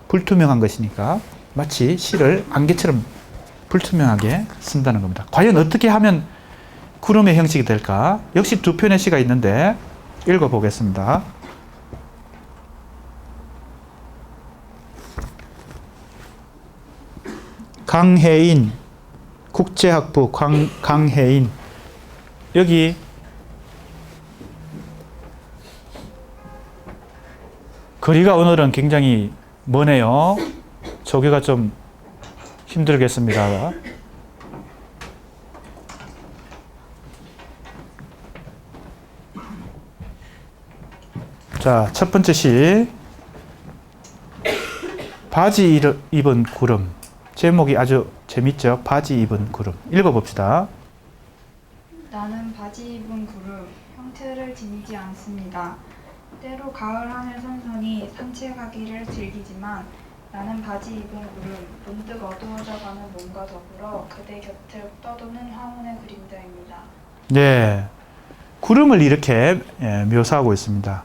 불투명한 것이니까 마치 시를 안개처럼 불투명하게 쓴다는 겁니다. 과연 어떻게 하면 구름의 형식이 될까? 역시 두 편의 시가 있는데 읽어보겠습니다. 강혜인, 국제학부 강혜인. 여기 거리가 오늘은 굉장히 머네요. 조개가 좀 힘들겠습니다. 자, 첫 번째 시. 바지 입은 구름. 제목이 아주 재밌죠? 바지 입은 구름. 읽어봅시다. 나는 바지 입은 구름, 형태를 지니지 않습니다. 때로 가을 하늘 선선히 산책하기를 즐기지만 나는 바지 입은 구름, 문득 어두워져가는 몸과 더불어 그대 곁을 떠도는 황혼의 그림자입니다. 네, 구름을 이렇게 묘사하고 있습니다.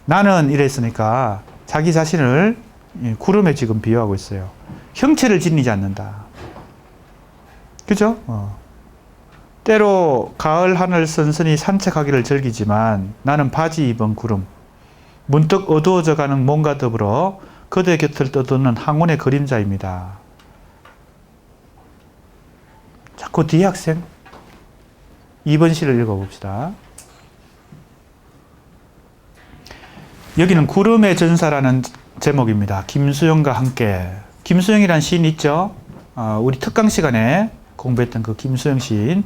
나는 이랬으니까 자기 자신을 구름에 지금 비유하고 있어요. 형체를 지니지 않는다. 그죠? 때로 가을 하늘 선선히 산책하기를 즐기지만 나는 바지 입은 구름, 문득 어두워져가는 몸과 더불어 그대 곁을 떠도는 항온의 그림자입니다. 자, 그 뒤에 학생 2번 시를 읽어봅시다. 여기는 구름의 전사라는 제목입니다. 김수영과 함께. 김수영이란 시인 있죠? 우리 특강 시간에 공부했던 그 김수영 시인.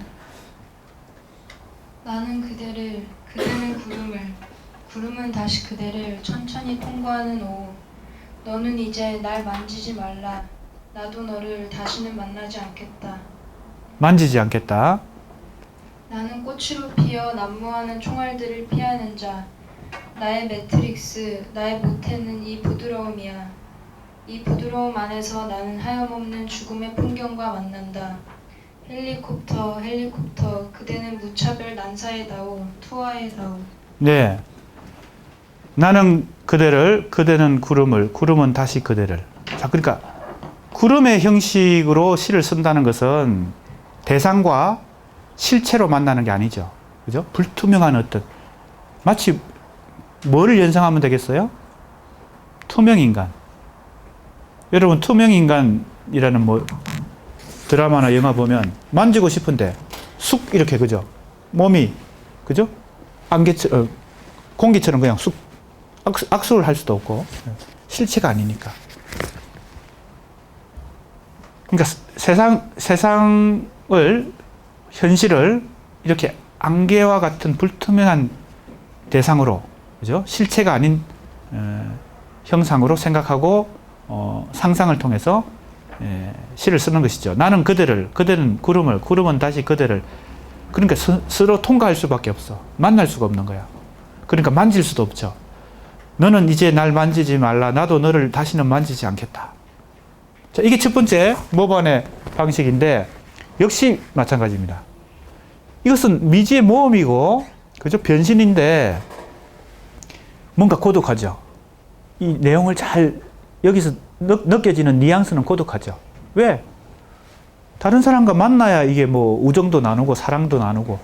나는 그대는 구름을, 구름은 다시 그대를 천천히 통과하는 오후. 너는 이제 날 만지지 말라. 나도 너를 다시는 만나지 않겠다. 만지지 않겠다. 나는 꽃으로 피어 난무하는 총알들을 피하는 자. 나의 매트릭스, 나의 모태는 이 부드러움이야. 이 부드러움 안에서 나는 하염없는 죽음의 풍경과 만난다. 헬리콥터, 헬리콥터, 그대는 무차별 난사에다오, 투하에다오. 네. 나는 그대를, 그대는 구름을, 구름은 다시 그대를. 자, 그러니까 구름의 형식으로 시를 쓴다는 것은 대상과 실체로 만나는 게 아니죠. 그죠? 불투명한 어떤, 마치 뭐를 연상하면 되겠어요? 투명인간. 여러분, 투명인간이라는 뭐 드라마나 영화 보면 만지고 싶은데 쑥 이렇게, 그죠? 몸이, 그죠? 안개처럼, 공기처럼 그냥 쑥 악수를 할 수도 없고 실체가 아니니까. 그러니까 세상을, 현실을 이렇게 안개와 같은 불투명한 대상으로, 그죠? 실체가 아닌 형상으로 생각하고 상상을 통해서 시를 쓰는 것이죠. 나는 그대를, 그대는 구름을, 구름은 다시 그대를. 그러니까 서로 통과할 수밖에 없어. 만날 수가 없는 거야. 그러니까 만질 수도 없죠. 너는 이제 날 만지지 말라. 나도 너를 다시는 만지지 않겠다. 자, 이게 첫 번째 모반의 방식인데 역시 마찬가지입니다. 이것은 미지의 모험이고, 그죠? 변신인데 뭔가 고독하죠. 이 내용을 잘 여기서 느껴지는 뉘앙스는 고독하죠. 왜? 다른 사람과 만나야 이게 뭐 우정도 나누고 사랑도 나누고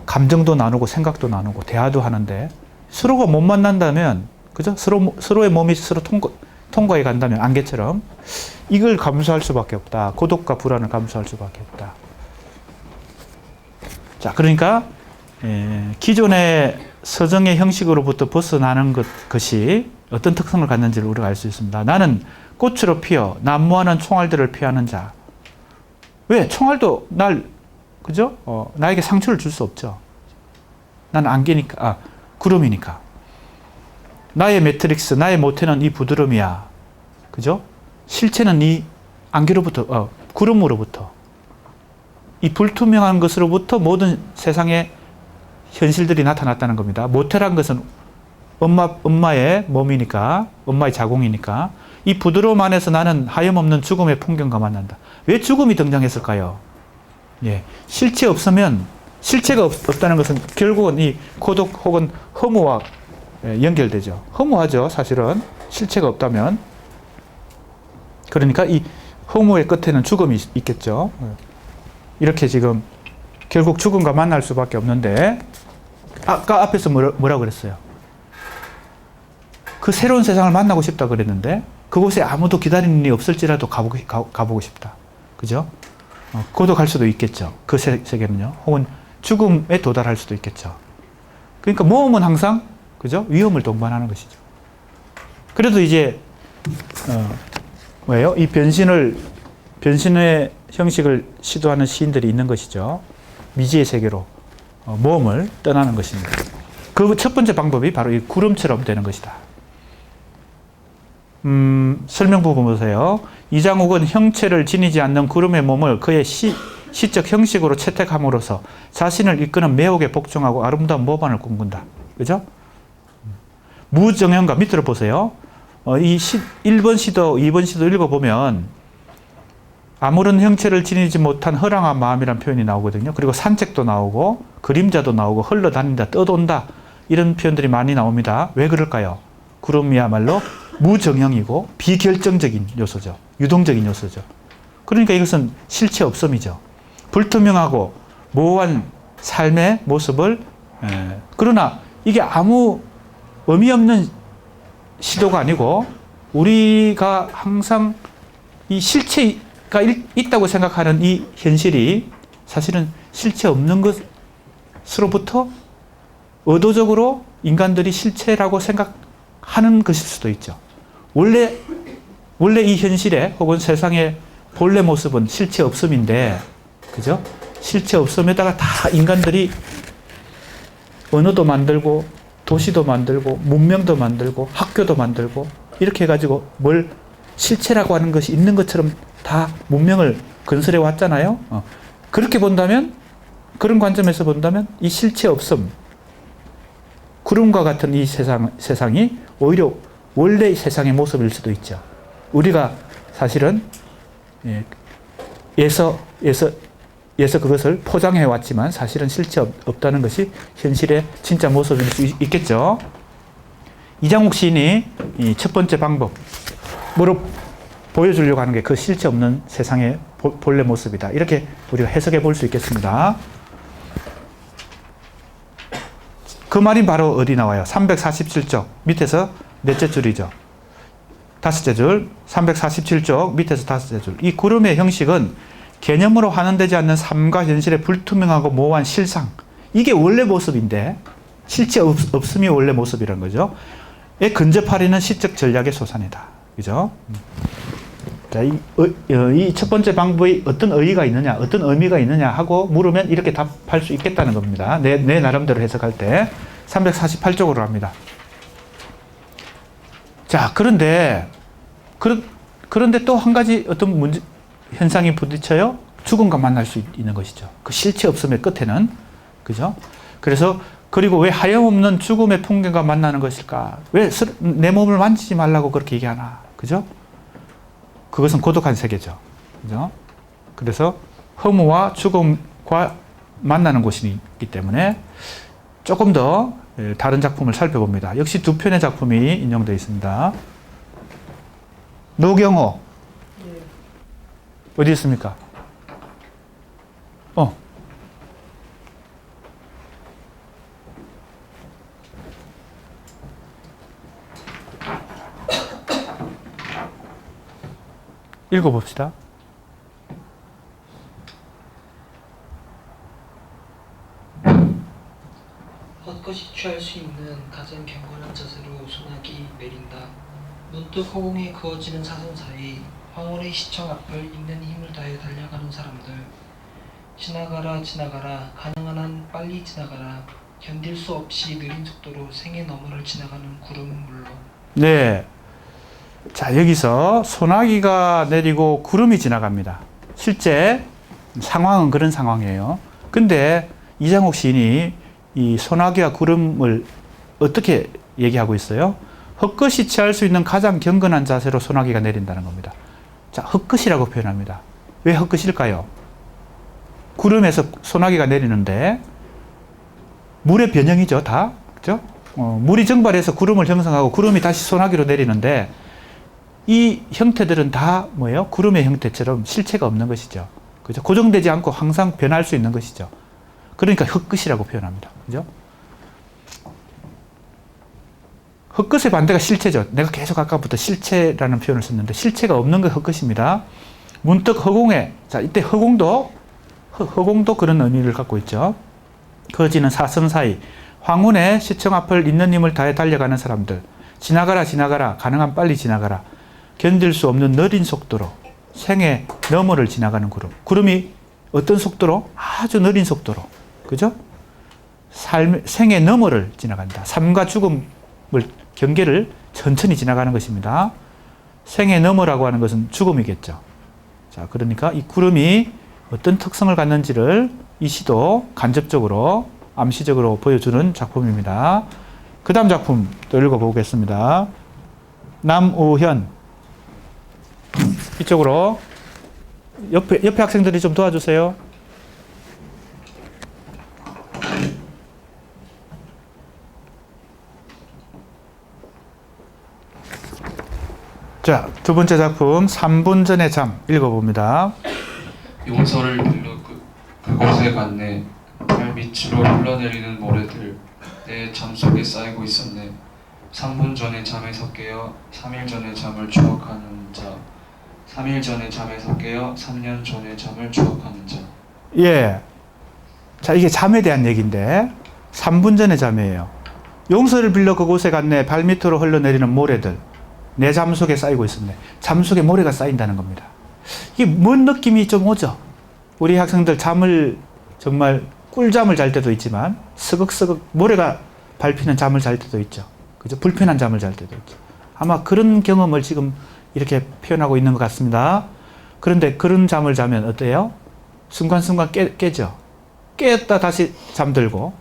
감정도 나누고 생각도 나누고 대화도 하는데 서로가 못 만난다면, 그죠? 서로의 몸이 서로 통과해 간다면 안개처럼 이걸 감수할 수밖에 없다. 고독과 불안을 감수할 수밖에 없다. 자, 그러니까 기존의 서정의 형식으로부터 벗어나는 것이 어떤 특성을 갖는지를 우리가 알 수 있습니다. 나는 꽃으로 피어 난무하는 총알들을 피하는 자. 왜? 총알도 그죠? 나에게 상처를 줄 수 없죠. 난 안개니까, 구름이니까. 나의 매트릭스, 나의 모태는 이 부드러움이야. 그죠? 실체는 이 안개로부터, 구름으로부터. 이 불투명한 것으로부터 모든 세상의 현실들이 나타났다는 겁니다. 모태란 것은 엄마의 몸이니까, 엄마의 자궁이니까, 이 부드러움 안에서 나는 하염없는 죽음의 풍경과 만난다. 왜 죽음이 등장했을까요? 예, 실체가 없다는 것은 결국은 이 고독 혹은 허무와 연결되죠. 허무하죠, 사실은. 실체가 없다면. 그러니까 이 허무의 끝에는 죽음이 있겠죠. 이렇게 지금 결국 죽음과 만날 수밖에 없는데, 아까 앞에서 뭐라 그랬어요? 그 새로운 세상을 만나고 싶다 그랬는데, 그곳에 아무도 기다리는 일이 없을지라도 가보고 싶다. 그죠? 고독할 수도 있겠죠. 그 세계는요. 혹은 죽음에 도달할 수도 있겠죠. 그러니까 모험은 항상, 그죠? 위험을 동반하는 것이죠. 그래도 이제, 뭐예요? 이 변신의 형식을 시도하는 시인들이 있는 것이죠. 미지의 세계로 모험을 떠나는 것입니다. 그 첫 번째 방법이 바로 이 구름처럼 되는 것이다. 설명 부분 보세요. 이장욱은 형체를 지니지 않는 구름의 몸을 그의 시적 형식으로 채택함으로써 자신을 이끄는 매혹에 복종하고 아름다운 모반을 꿈꾼다. 그죠? 무정형과 밑으로 보세요. 이 1번 시도, 2번 시도 읽어보면 아무런 형체를 지니지 못한 허랑한 마음이라는 표현이 나오거든요. 그리고 산책도 나오고 그림자도 나오고 흘러다닌다, 떠돈다 이런 표현들이 많이 나옵니다. 왜 그럴까요? 구름이야말로 무정형이고 비결정적인 요소죠. 유동적인 요소죠. 그러니까 이것은 실체 없음이죠. 불투명하고 모호한 삶의 모습을 그러나 이게 아무 의미 없는 시도가 아니고 우리가 항상 이 실체가 있다고 생각하는 이 현실이 사실은 실체 없는 것으로부터 의도적으로 인간들이 실체라고 생각하는 것일 수도 있죠. 원래 이 현실의 혹은 세상의 본래 모습은 실체 없음인데, 그죠? 실체 없음에다가 다 인간들이 언어도 만들고 도시도 만들고 문명도 만들고 학교도 만들고 이렇게 해가지고 뭘 실체라고 하는 것이 있는 것처럼 다 문명을 건설해 왔잖아요. 그렇게 본다면, 그런 관점에서 본다면 이 실체 없음, 구름과 같은 이 세상이 오히려 원래 세상의 모습일 수도 있죠. 우리가 사실은 예서 그것을 포장해 왔지만 사실은 실체 없다는 것이 현실의 진짜 모습일 수 있겠죠. 이장욱 시인이 이 첫 번째 방법으로 보여주려고 하는 게 그 실체 없는 세상의 본래 모습이다. 이렇게 우리가 해석해 볼 수 있겠습니다. 그 말이 바로 어디 나와요? 347쪽 밑에서 넷째 줄이죠. 다섯째 줄, 347쪽 밑에서 다섯째 줄. 이 구름의 형식은 개념으로 환원되지 않는 삶과 현실의 불투명하고 모호한 실상. 이게 원래 모습인데 실체 없음이 원래 모습이라는 거죠. 에 근접하려는 시적 전략의 소산이다. 그죠? 자, 이 첫 번째 방법이 어떤 의의가 있느냐, 어떤 의미가 있느냐 하고 물으면 이렇게 답할 수 있겠다는 겁니다. 내 나름대로 해석할 때 348쪽으로 합니다. 자, 그런데 또 한 가지 어떤 현상이 부딪혀요. 죽음과 만날 수 있는 것이죠. 그 실체 없음의 끝에는. 그죠? 그래서 그리고 왜 하염없는 죽음의 풍경과 만나는 것일까? 왜 내 몸을 만지지 말라고 그렇게 얘기하나? 그죠? 그것은 고독한 세계죠. 그죠? 그래서 허무와 죽음과 만나는 곳이기 때문에 조금 더 다른 작품을 살펴봅니다. 역시 두 편의 작품이 인용되어 있습니다. 노경호. 어디 있습니까? 읽어봅시다. 헛것이 취할 수 있는 가장 경건한 자세로 소나기 내린다. 문득 허공에 그어지는 사선 사이 황혼의 시청 앞을 있는 힘을 다해 달려가는 사람들. 지나가라 지나가라 가능한 한 빨리 지나가라. 견딜 수 없이 느린 속도로 생의 너머를 지나가는 구름은 물론. 네. 자, 여기서 소나기가 내리고 구름이 지나갑니다. 실제 상황은 그런 상황이에요. 근데 이장옥 시인이 이 소나기와 구름을 어떻게 얘기하고 있어요? 헛것이 취할 수 있는 가장 경건한 자세로 소나기가 내린다는 겁니다. 자, 헛것이라고 표현합니다. 왜 헛것일까요? 구름에서 소나기가 내리는데 물의 변형이죠, 다. 그죠? 물이 증발해서 구름을 형성하고 구름이 다시 소나기로 내리는데 이 형태들은 다 뭐예요? 구름의 형태처럼 실체가 없는 것이죠. 그죠? 고정되지 않고 항상 변할 수 있는 것이죠. 그러니까 헛것이라고 표현합니다. 그죠? 헛것의 반대가 실체죠. 내가 계속 아까부터 실체라는 표현을 썼는데 실체가 없는 게 헛것입니다. 문득 허공에, 자, 이때 허공도 그런 의미를 갖고 있죠. 거지는 사선 사이, 황혼의 시청 앞을 있는 힘을 다해 달려가는 사람들. 지나가라 지나가라 가능한 빨리 지나가라. 견딜 수 없는 느린 속도로 생의 너머를 지나가는 구름. 구름이 어떤 속도로? 아주 느린 속도로. 그죠? 생의 너머를 지나간다. 삶과 죽음을 경계를 천천히 지나가는 것입니다. 생의 너머라고 하는 것은 죽음이겠죠. 자, 그러니까 이 구름이 어떤 특성을 갖는지를 이 시도 간접적으로 암시적으로 보여주는 작품입니다. 그 다음 작품 또 읽어보겠습니다. 남우현. 이쪽으로 옆에 학생들이 좀 도와주세요. 자, 두 번째 작품 3분 전의 잠 읽어봅니다. 용서를 빌려 그곳에 갔네. 발 밑으로 흘러내리는 모래들 내 잠 속에 쌓이고 있었네. 3분 전에 잠에서 깨어 3일 전에 잠을 추억하는 자. 3일 전에 잠에서 깨어 3년 전에 잠을 추억하는 자. 예. 자, 이게 잠에 대한 얘기인데 3분 전의 잠이에요. 용서를 빌려 그곳에 갔네. 발 밑으로 흘러내리는 모래들 내 잠 속에 쌓이고 있었네. 잠 속에 모래가 쌓인다는 겁니다. 이게 뭔 느낌이 좀 오죠? 우리 학생들 잠을 정말 꿀잠을 잘 때도 있지만 스극스극 모래가 밟히는 잠을 잘 때도 있죠. 그죠? 불편한 잠을 잘 때도 있죠. 아마 그런 경험을 지금 이렇게 표현하고 있는 것 같습니다. 그런데 그런 잠을 자면 어때요? 순간순간 깨죠. 깨었다 다시 잠들고.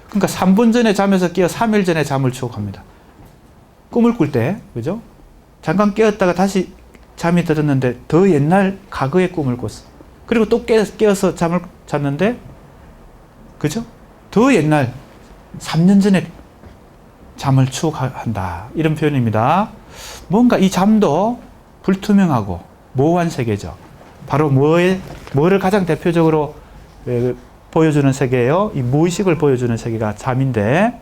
그러니까 3분 전에 잠에서 깨어 3일 전에 잠을 추억합니다. 꿈을 꿀 때, 그죠? 잠깐 깨었다가 다시 잠이 들었는데 더 옛날 과거의 꿈을 꿨어. 그리고 또 깨어서 잠을 잤는데, 그죠? 더 옛날 3년 전에 잠을 추억한다. 이런 표현입니다. 뭔가 이 잠도 불투명하고 모호한 세계죠. 바로 뭐를 가장 대표적으로 보여주는 세계예요? 이 무의식을 보여주는 세계가 잠인데,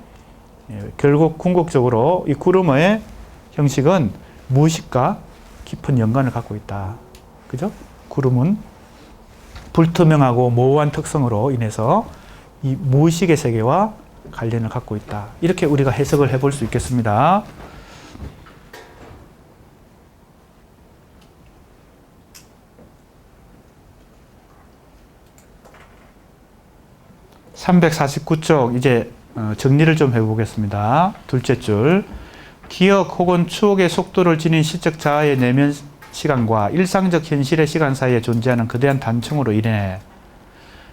결국 궁극적으로 이 구름의 형식은 무의식과 깊은 연관을 갖고 있다. 그죠? 구름은 불투명하고 모호한 특성으로 인해서 이 무의식의 세계와 관련을 갖고 있다. 이렇게 우리가 해석을 해볼 수 있겠습니다. (349쪽) 이제 정리를 좀 해보겠습니다. 둘째 줄. 기억 혹은 추억의 속도를 지닌 시적 자아의 내면 시간과 일상적 현실의 시간 사이에 존재하는 거대한 단층으로 인해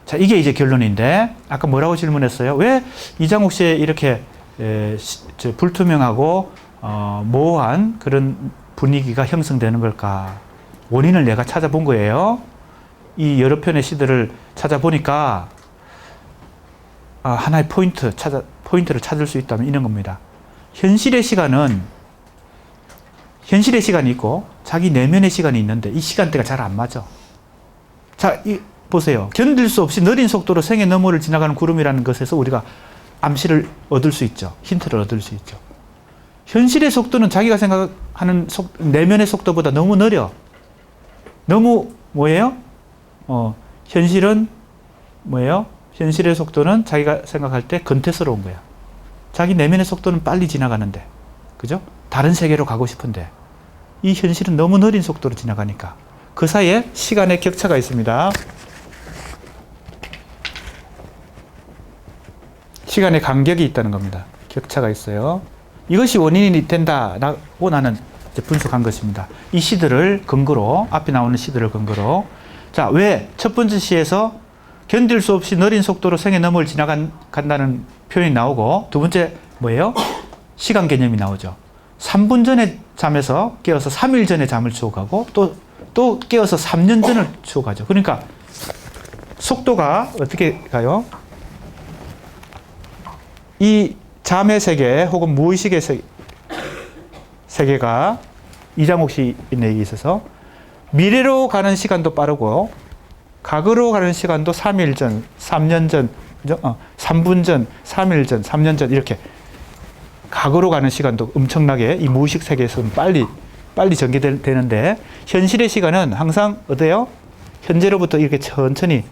자, 이게 이제 결론인데, 아까 뭐라고 질문했어요? 왜 이장옥 씨에 이렇게 불투명하고 모호한 그런 분위기가 형성되는 걸까? 원인을 내가 찾아본 거예요. 이 여러 편의 시들을 찾아보니까 하나의 포인트를 찾을 수 있다면 이런 겁니다. 현실의 시간이 있고 자기 내면의 시간이 있는데 이 시간대가 잘 안 맞아. 자, 보세요. 견딜 수 없이 느린 속도로 생의 너머를 지나가는 구름이라는 것에서 우리가 암시를 얻을 수 있죠. 힌트를 얻을 수 있죠. 현실의 속도는 자기가 생각하는 내면의 속도보다 너무 느려. 너무 뭐예요? 현실은 뭐예요? 현실의 속도는 자기가 생각할 때 근태스러운 거야. 자기 내면의 속도는 빨리 지나가는데, 그죠? 다른 세계로 가고 싶은데 이 현실은 너무 느린 속도로 지나가니까 그 사이에 시간의 격차가 있습니다. 시간의 간격이 있다는 겁니다. 격차가 있어요. 이것이 원인이 된다라고 나는 이제 분석한 것입니다. 이 시들을 근거로, 앞에 나오는 시들을 근거로. 자, 왜 첫 번째 시에서 견딜 수 없이 느린 속도로 생의 너머를 지나간다는 표현이 나오고, 두 번째 뭐예요? 시간 개념이 나오죠. 3분 전에 잠에서 깨어서 3일 전에 잠을 추억하고 또 깨어서 3년 전을 추억하죠. 그러니까 속도가 어떻게 가요? 이 잠의 세계 혹은 무의식의 세계가 이장옥 시인의 얘기에 있어서 미래로 가는 시간도 빠르고 과거로 가는 시간도 3일 전, 3년 전, 3분 전, 3일 전, 3년 전 이렇게 과거로 가는 시간도 엄청나게 이 무의식 세계에서는 빨리 전개되는데 현실의 시간은 항상 어때요? 현재로부터 이렇게 천천히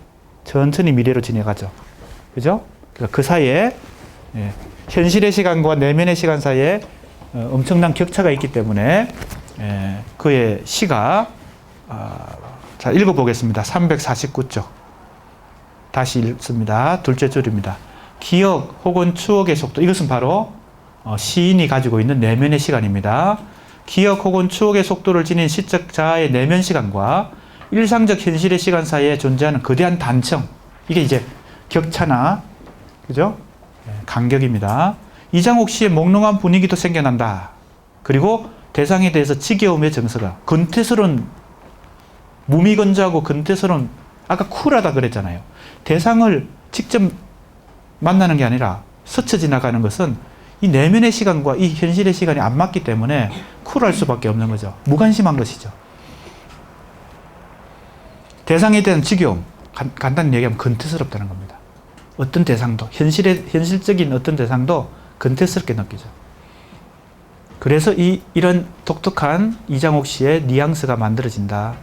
미래로 지나가죠. 그죠? 그러니까 그 사이에 현실의 시간과 내면의 시간 사이에 엄청난 격차가 있기 때문에 그의 시가 자, 읽어보겠습니다. 349쪽 다시 읽습니다. 둘째 줄입니다. 기억 혹은 추억의 속도, 이것은 바로 시인이 가지고 있는 내면의 시간입니다. 기억 혹은 추억의 속도를 지닌 시적 자아의 내면 시간과 일상적 현실의 시간 사이에 존재하는 거대한 단청, 이게 이제 격차나 그죠? 간격입니다. 이장옥 씨의 몽롱한 분위기도 생겨난다. 그리고 대상에 대해서 지겨움의 정서가 근태스러운, 무미건조하고 근태스러운, 아까 쿨하다 그랬잖아요. 대상을 직접 만나는 게 아니라 스쳐 지나가는 것은 이 내면의 시간과 이 현실의 시간이 안 맞기 때문에 쿨할 수밖에 없는 거죠. 무관심한 것이죠. 대상에 대한 지겨움, 간단히 얘기하면 근태스럽다는 겁니다. 어떤 대상도, 현실적인 어떤 대상도 근태스럽게 느끼죠. 그래서 이런 독특한 이장옥 씨의 뉘앙스가 만들어진다.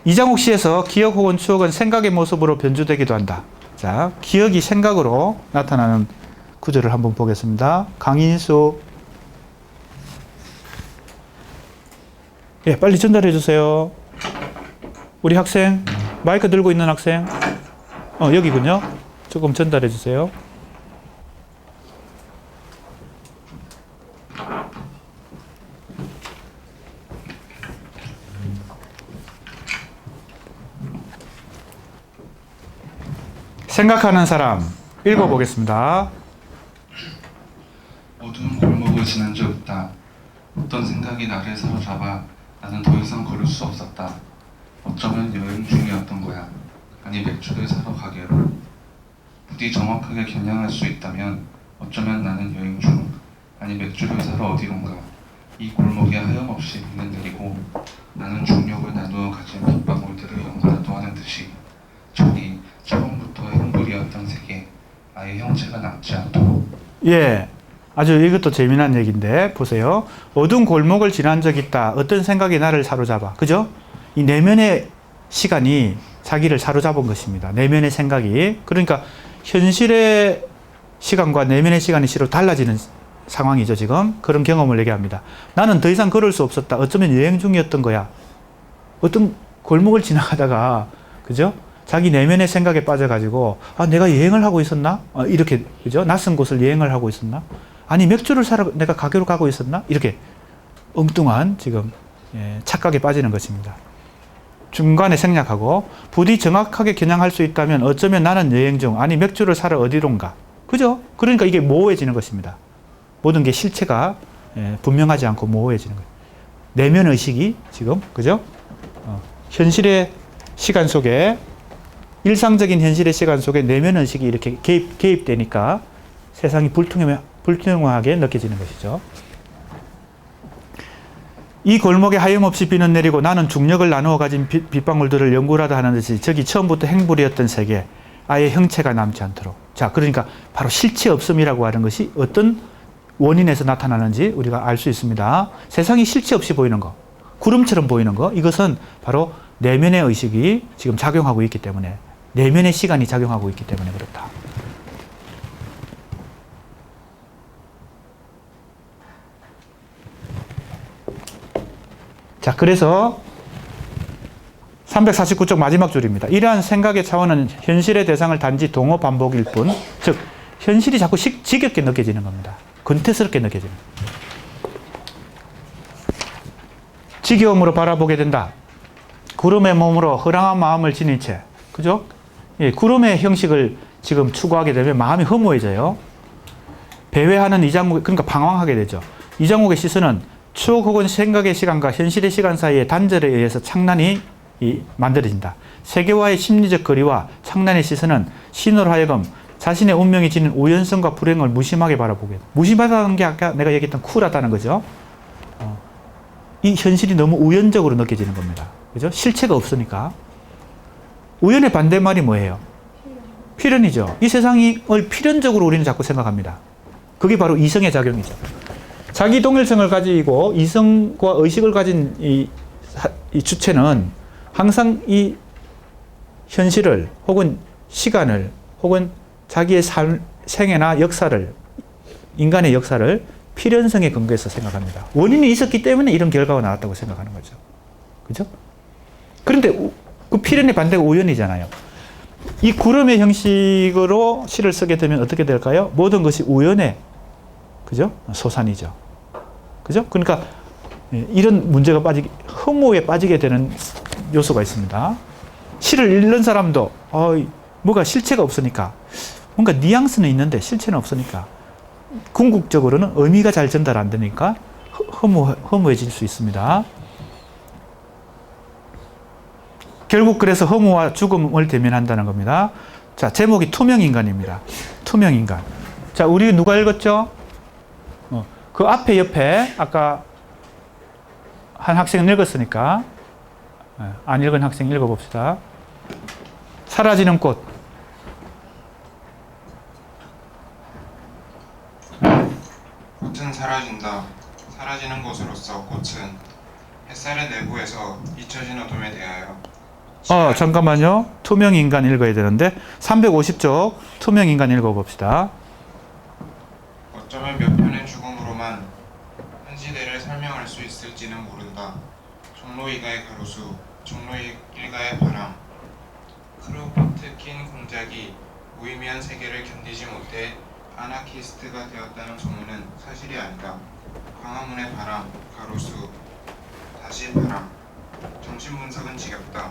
이장옥 씨에서 기억 혹은 추억은 생각의 모습으로 변주되기도 한다. 자, 기억이 생각으로 나타나는 구절을 한번 보겠습니다. 강인수. 예, 빨리 전달해 주세요. 우리 학생, 마이크 들고 있는 학생. 여기군요. 조금 전달해 주세요. 생각하는 사람 읽어보겠습니다. 어두운 골목을 지난 적 있다. 어떤 생각이 나를 사로잡아 나는 더 이상 걸을 수 없었다. 어쩌면 여행 중이었던 거야. 아니 맥주를 사러 가게로. 부디 정확하게 겨냥할 수 있다면 어쩌면 나는 여행 중, 아니 맥주를 사러 어디론가. 이 골목에 하염없이 비는 내리고 나는 중력을 나누어 가진 빗방울들을 연구라도 하는 듯이 저기 처음부터 행불이었던 세계, 아예 형체가 남지 않도록. 예, 아주 이것도 재미난 얘기인데 보세요. 어두운 골목을 지난 적이 있다. 어떤 생각이 나를 사로잡아. 그죠? 이 내면의 시간이 자기를 사로잡은 것입니다. 내면의 생각이. 그러니까 현실의 시간과 내면의 시간이 서로 달라지는 상황이죠, 지금. 그런 경험을 얘기합니다. 나는 더 이상 걸을 수 없었다. 어쩌면 여행 중이었던 거야. 어떤 골목을 지나가다가, 그죠? 자기 내면의 생각에 빠져가지고, 내가 여행을 하고 있었나? 이렇게, 그죠? 낯선 곳을 여행을 하고 있었나? 아니, 맥주를 사러 내가 가게로 가고 있었나? 이렇게 엉뚱한 지금 착각에 빠지는 것입니다. 중간에 생략하고 부디 정확하게 겨냥할 수 있다면 어쩌면 나는 여행 중 아니 맥주를 사러 어디론가. 그죠? 그러니까 이게 모호해지는 것입니다. 모든 게 실체가 분명하지 않고 모호해지는 거예요. 내면 의식이 지금 그죠? 현실의 시간 속에 일상적인 현실의 시간 속에 내면 의식이 이렇게 개입되니까 세상이 불투명하게 느껴지는 것이죠. 이 골목에 하염없이 비는 내리고 나는 중력을 나누어 가진 빗방울들을 연구하다 하는 듯이 저기 처음부터 행불이었던 세계 아예 형체가 남지 않도록. 자, 그러니까 바로 실체 없음이라고 하는 것이 어떤 원인에서 나타나는지 우리가 알 수 있습니다. 세상이 실체 없이 보이는 거, 구름처럼 보이는 거, 이것은 바로 내면의 의식이 지금 작용하고 있기 때문에, 내면의 시간이 작용하고 있기 때문에 그렇다. 자, 그래서 349쪽 마지막 줄입니다. 이러한 생각의 차원은 현실의 대상을 단지 동어 반복일 뿐, 즉 현실이 자꾸 지겹게 느껴지는 겁니다. 근태스럽게 느껴지는 겁니다. 지겨움으로 바라보게 된다. 구름의 몸으로 허랑한 마음을 지닌 채, 그죠? 예, 구름의 형식을 지금 추구하게 되면 마음이 허무해져요. 배회하는 이장목, 그러니까 방황하게 되죠. 이장목의 시선은 추억 혹은 생각의 시간과 현실의 시간 사이의 단절에 의해서 창란이 만들어진다. 세계와의 심리적 거리와 창란의 시선은 신으로 하여금 자신의 운명이 지닌 우연성과 불행을 무심하게 바라보게 된다. 무심하다는 게 아까 내가 얘기했던 쿨하다는 거죠. 이 현실이 너무 우연적으로 느껴지는 겁니다. 그죠? 실체가 없으니까. 우연의 반대말이 뭐예요? 필연이죠. 이 세상을 필연적으로 우리는 자꾸 생각합니다. 그게 바로 이성의 작용이죠. 자기 동일성을 가지고 이성과 의식을 가진 이 주체는 항상 이 현실을 혹은 시간을 혹은 자기의 생애나 역사를, 인간의 역사를 필연성에 근거해서 생각합니다. 원인이 있었기 때문에 이런 결과가 나왔다고 생각하는 거죠. 그죠? 그런데 그 필연의 반대가 우연이잖아요. 이 구름의 형식으로 시를 쓰게 되면 어떻게 될까요? 모든 것이 우연의, 그죠? 소산이죠. 그죠? 그러니까 이런 문제가 허무에 빠지게 되는 요소가 있습니다. 시를 읽는 사람도 뭐가 실체가 없으니까, 뭔가 뉘앙스는 있는데 실체는 없으니까, 궁극적으로는 의미가 잘 전달 안 되니까 허무해질 수 있습니다. 결국 그래서 허무와 죽음을 대면한다는 겁니다. 자, 제목이 투명인간입니다. 투명인간. 자, 우리 누가 읽었죠? 그 앞에 옆에 아까 한 학생은 읽었으니까 안 읽은 학생 읽어봅시다. 사라지는 꽃. 꽃은 사라진다. 사라지는 것으로서 꽃은 햇살의 내부에서 잊혀진 어둠에 대하여 잠깐만요. 투명인간 읽어야 되는데 350쪽 투명인간 읽어봅시다. 어쩌면 몇 편의 죽음으로만 한 시대를 설명할 수 있을지는 모른다. 종로 2가의 가로수, 종로 1가의 바람, 크로포트킨 공작이 무의미한 세계를 견디지 못해 아나키스트가 되었다는 소문은 사실이 아니다. 광화문의 바람, 가로수, 다시 바람. 정신 분석은 지겹다.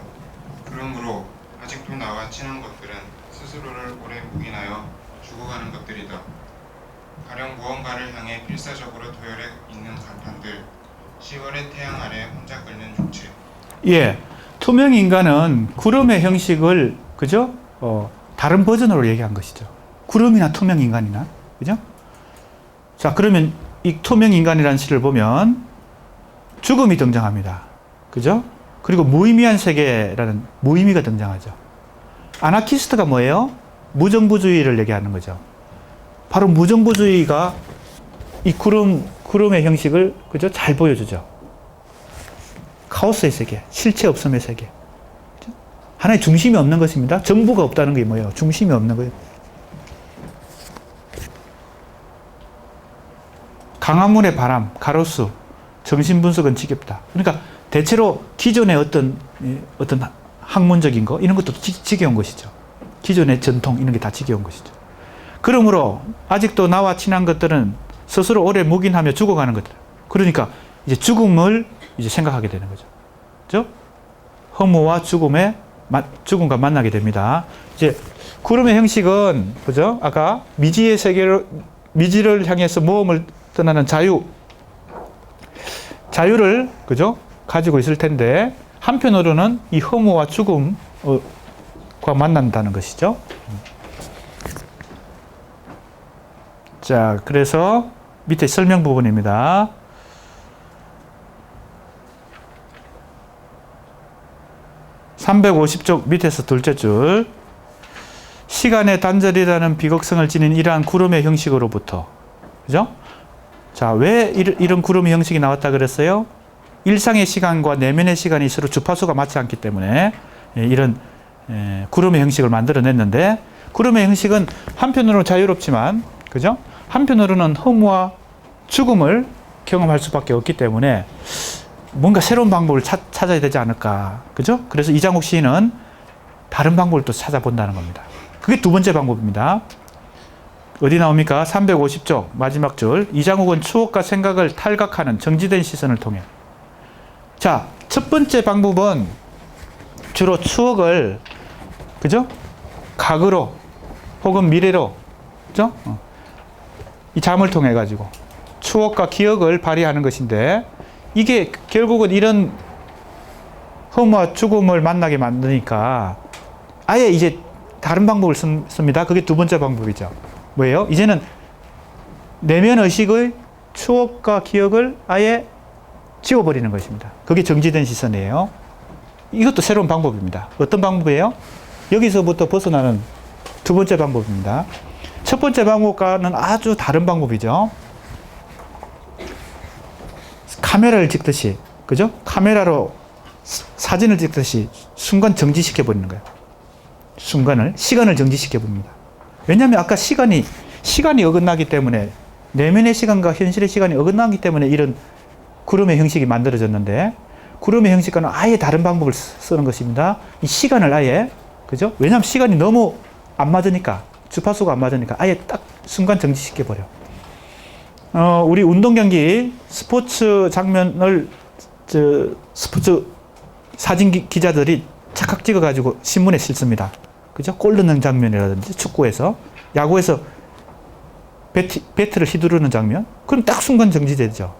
그러므로 아직도 나와 친한 것들은 스스로를 오래 묵인하여 죽어가는 것들이다. 가령 무언가를 향해 필사적으로 도열해 있는 간판들, 10월의 태양 아래 혼자 끓는 육체. 예, 투명인간은 구름의 형식을 그죠? 다른 버전으로 얘기한 것이죠. 구름이나 투명인간이나, 그죠? 자, 그러면 이 투명인간이라는 시를 보면 죽음이 등장합니다. 그죠? 그리고 무의미한 세계라는 무의미가 등장하죠. 아나키스트가 뭐예요? 무정부주의를 얘기하는 거죠. 바로 무정부주의가 이 구름의 형식을 그죠? 잘 보여주죠. 카오스의 세계, 실체 없음의 세계. 그죠? 하나의 중심이 없는 것입니다. 정부가 없다는 게 뭐예요? 중심이 없는 거예요. 강화문의 바람, 가로수, 정신분석은 지겹다. 그러니까 대체로 기존의 어떤 학문적인 거 이런 것도 지겨운 것이죠. 기존의 전통 이런 게 다 지겨운 것이죠. 그러므로 아직도 나와 친한 것들은 스스로 오래 묵인하며 죽어가는 것들. 그러니까 이제 죽음을 이제 생각하게 되는 거죠. 그죠? 허무와 죽음과 만나게 됩니다. 이제 구름의 형식은 그죠? 아까 미지의 세계로 미지를 향해서 모험을 떠나는 자유를 그죠? 가지고 있을 텐데 한편으로는 이 허무와 죽음과 만난다는 것이죠. 자, 그래서 밑에 설명 부분입니다. (350쪽) 밑에서 둘째 줄. 시간의 단절이라는 비극성을 지닌 이러한 구름의 형식으로부터, 그죠? 자, 왜 이런 구름의 형식이 나왔다 그랬어요? 일상의 시간과 내면의 시간이 서로 주파수가 맞지 않기 때문에 이런 구름의 형식을 만들어냈는데, 구름의 형식은 한편으로는 자유롭지만, 그죠? 한편으로는 허무와 죽음을 경험할 수밖에 없기 때문에 뭔가 새로운 방법을 찾아야 되지 않을까, 그죠? 그래서 이장욱 시인은 다른 방법을 또 찾아본다는 겁니다. 그게 두 번째 방법입니다. 어디 나옵니까? 350쪽 마지막 줄. 이장욱은 추억과 생각을 탈각하는 정지된 시선을 통해. 자, 첫 번째 방법은 주로 추억을, 그죠? 과거로 혹은 미래로, 그죠? 이 잠을 통해 가지고 추억과 기억을 발휘하는 것인데, 이게 결국은 이런 허무와 죽음을 만나게 만드니까 아예 이제 다른 방법을 씁니다. 그게 두 번째 방법이죠. 뭐예요? 이제는 내면 의식의 추억과 기억을 아예 지워버리는 것입니다. 그게 정지된 시선이에요. 이것도 새로운 방법입니다. 어떤 방법이에요? 여기서부터 벗어나는 두 번째 방법입니다. 첫 번째 방법과는 아주 다른 방법이죠. 카메라를 찍듯이, 그죠? 카메라로 사진을 찍듯이 순간 정지시켜 버리는 거예요. 시간을 정지시켜 봅니다. 왜냐하면 아까 시간이 어긋나기 때문에, 내면의 시간과 현실의 시간이 어긋나기 때문에 이런 구름의 형식이 만들어졌는데, 구름의 형식과는 아예 다른 방법을 쓰는 것입니다. 이 시간을 아예, 그죠? 왜냐하면 시간이 너무 안 맞으니까, 주파수가 안 맞으니까 아예 딱 순간 정지시켜 버려. 우리 운동 경기 스포츠 장면을 스포츠 사진 기자들이 착각 찍어가지고 신문에 실습니다. 그죠? 골 넣는 장면이라든지 축구에서, 야구에서 배트를 휘두르는 장면, 그럼 딱 순간 정지되죠.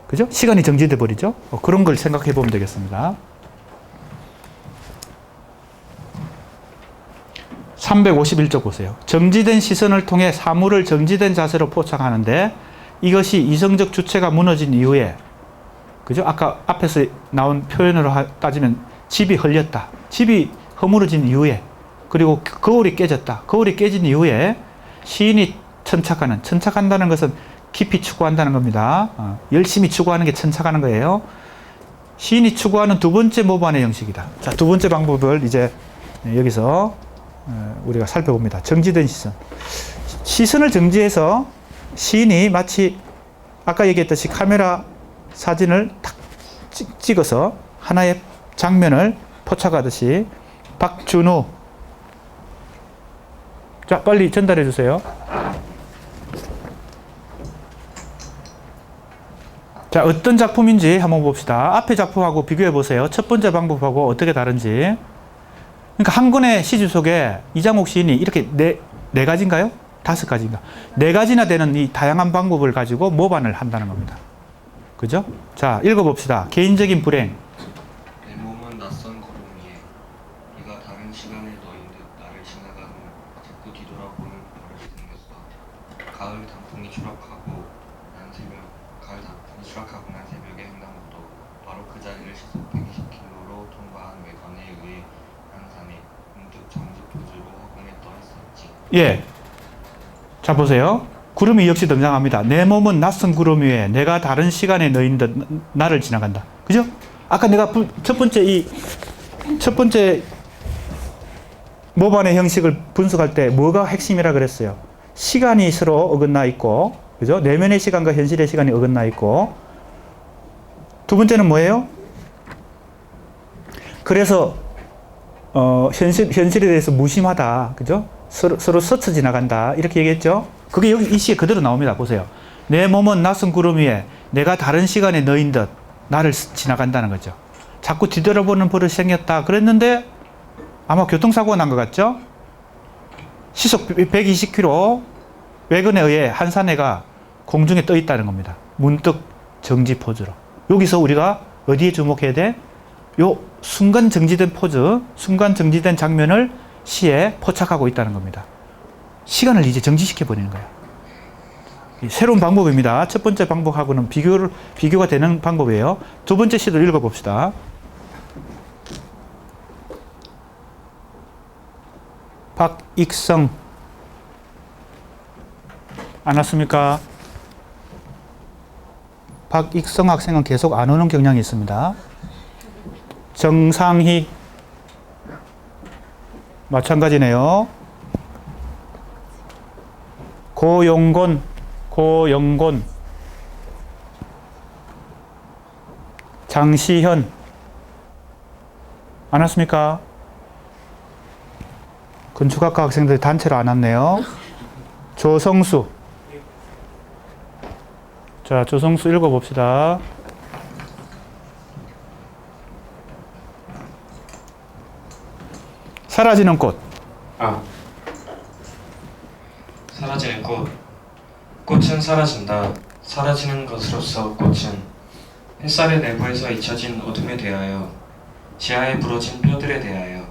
그죠? 시간이 정지돼 버리죠. 그런 걸 생각해 보면 되겠습니다. 351쪽 보세요. 정지된 시선을 통해 사물을 정지된 자세로 포착하는데, 이것이 이성적 주체가 무너진 이후에, 그죠? 아까 앞에서 나온 표현으로 따지면 집이 헐렸다, 집이 허물어진 이후에, 그리고 거울이 깨졌다, 거울이 깨진 이후에 시인이 천착한다는 것은 깊이 추구한다는 겁니다. 열심히 추구하는 게 천착하는 거예요. 시인이 추구하는 두 번째 모반의 형식이다. 자, 두 번째 방법을 이제 여기서 우리가 살펴봅니다. 정지된 시선. 시선을 정지해서 시인이 마치 아까 얘기했듯이 카메라 사진을 탁 찍어서 하나의 장면을 포착하듯이. 박준우. 자, 빨리 전달해 주세요. 자, 어떤 작품인지 한번 봅시다. 앞에 작품하고 비교해 보세요. 첫 번째 방법하고 어떻게 다른지. 그러니까 한 권의 시집 속에 이장욱 시인이 이렇게 네 가지인가요? 5가지인가? 4가지나 되는 이 다양한 방법을 가지고 모반을 한다는 겁니다. 그죠? 자, 읽어봅시다. 개인적인 불행. 내 몸은 낯선 걸음 위에 네가 다른 시간에 너인 듯 나를 지나가는 자꾸 뒤돌아보는 버릇이 생겼어. 가을 단풍이 추락하고 난 새벽의 횡단보도 바로 그 자리를 시속 120km로 통과한 외관에 의해 항산에 문득 정숙 표주로 허공에 떠 있었지. 예. 자, 보세요. 구름이 역시 등장합니다. 내 몸은 낯선 구름 위에 내가 다른 시간에 너인 듯 나를 지나간다. 그죠? 아까 내가 첫 번째 모반의 형식을 분석할 때 뭐가 핵심이라 그랬어요? 시간이 서로 어긋나 있고, 그죠? 내면의 시간과 현실의 시간이 어긋나 있고, 두 번째는 뭐예요? 그래서 현실에 대해서 무심하다, 그죠? 서로 스쳐 지나간다, 이렇게 얘기했죠. 그게 여기 이 시에 그대로 나옵니다. 보세요. 내 몸은 낯선 구름 위에 내가 다른 시간에 너인 듯 나를 지나간다는 거죠. 자꾸 뒤돌아보는 버릇이 생겼다. 그랬는데 아마 교통사고가 난 것 같죠? 시속 120km 외근에 의해 한 사내가 공중에 떠 있다는 겁니다. 문득 정지 포즈로. 여기서 우리가 어디에 주목해야 돼? 요 순간 정지된 포즈, 순간 정지된 장면을 시에 포착하고 있다는 겁니다. 시간을 이제 정지시켜 버리는 거예요. 새로운 방법입니다. 첫 번째 방법하고는 비교가 되는 방법이에요. 두 번째 시도 읽어봅시다. 박익성 안 왔습니까? 박익성 학생은 계속 안 오는 경향이 있습니다. 정상희 마찬가지네요. 고용곤 장시현 안 왔습니까? 건축학과 학생들이 단체로 안 왔네요. 조성수. 자, 조성수 읽어봅시다. 사라지는 꽃. 사라지는 꽃. 꽃은 사라진다. 사라지는 것으로서 꽃은 햇살의 내부에서 잊혀진 어둠에 대하여 지하에 부러진 뼈들에 대하여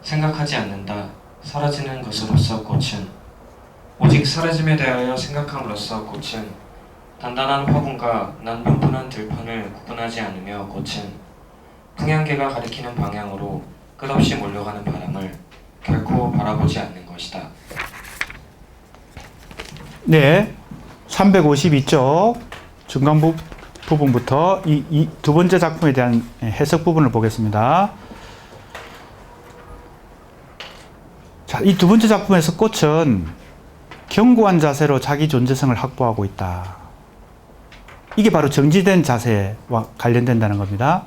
생각하지 않는다. 사라지는 것으로서 꽃은 오직 사라짐에 대하여 생각함으로써 꽃은 단단한 화분과 난분분한 들판을 구분하지 않으며 꽃은 풍향계가 가리키는 방향으로 끝없이 몰려가는 바람을 결코 바라보지 않는 것이다. 네, 352쪽 중간 부분부터 이 두 번째 작품에 대한 해석 부분을 보겠습니다. 자, 이 두 번째 작품에서 꽃은 견고한 자세로 자기 존재성을 확보하고 있다. 이게 바로 정지된 자세와 관련된다는 겁니다.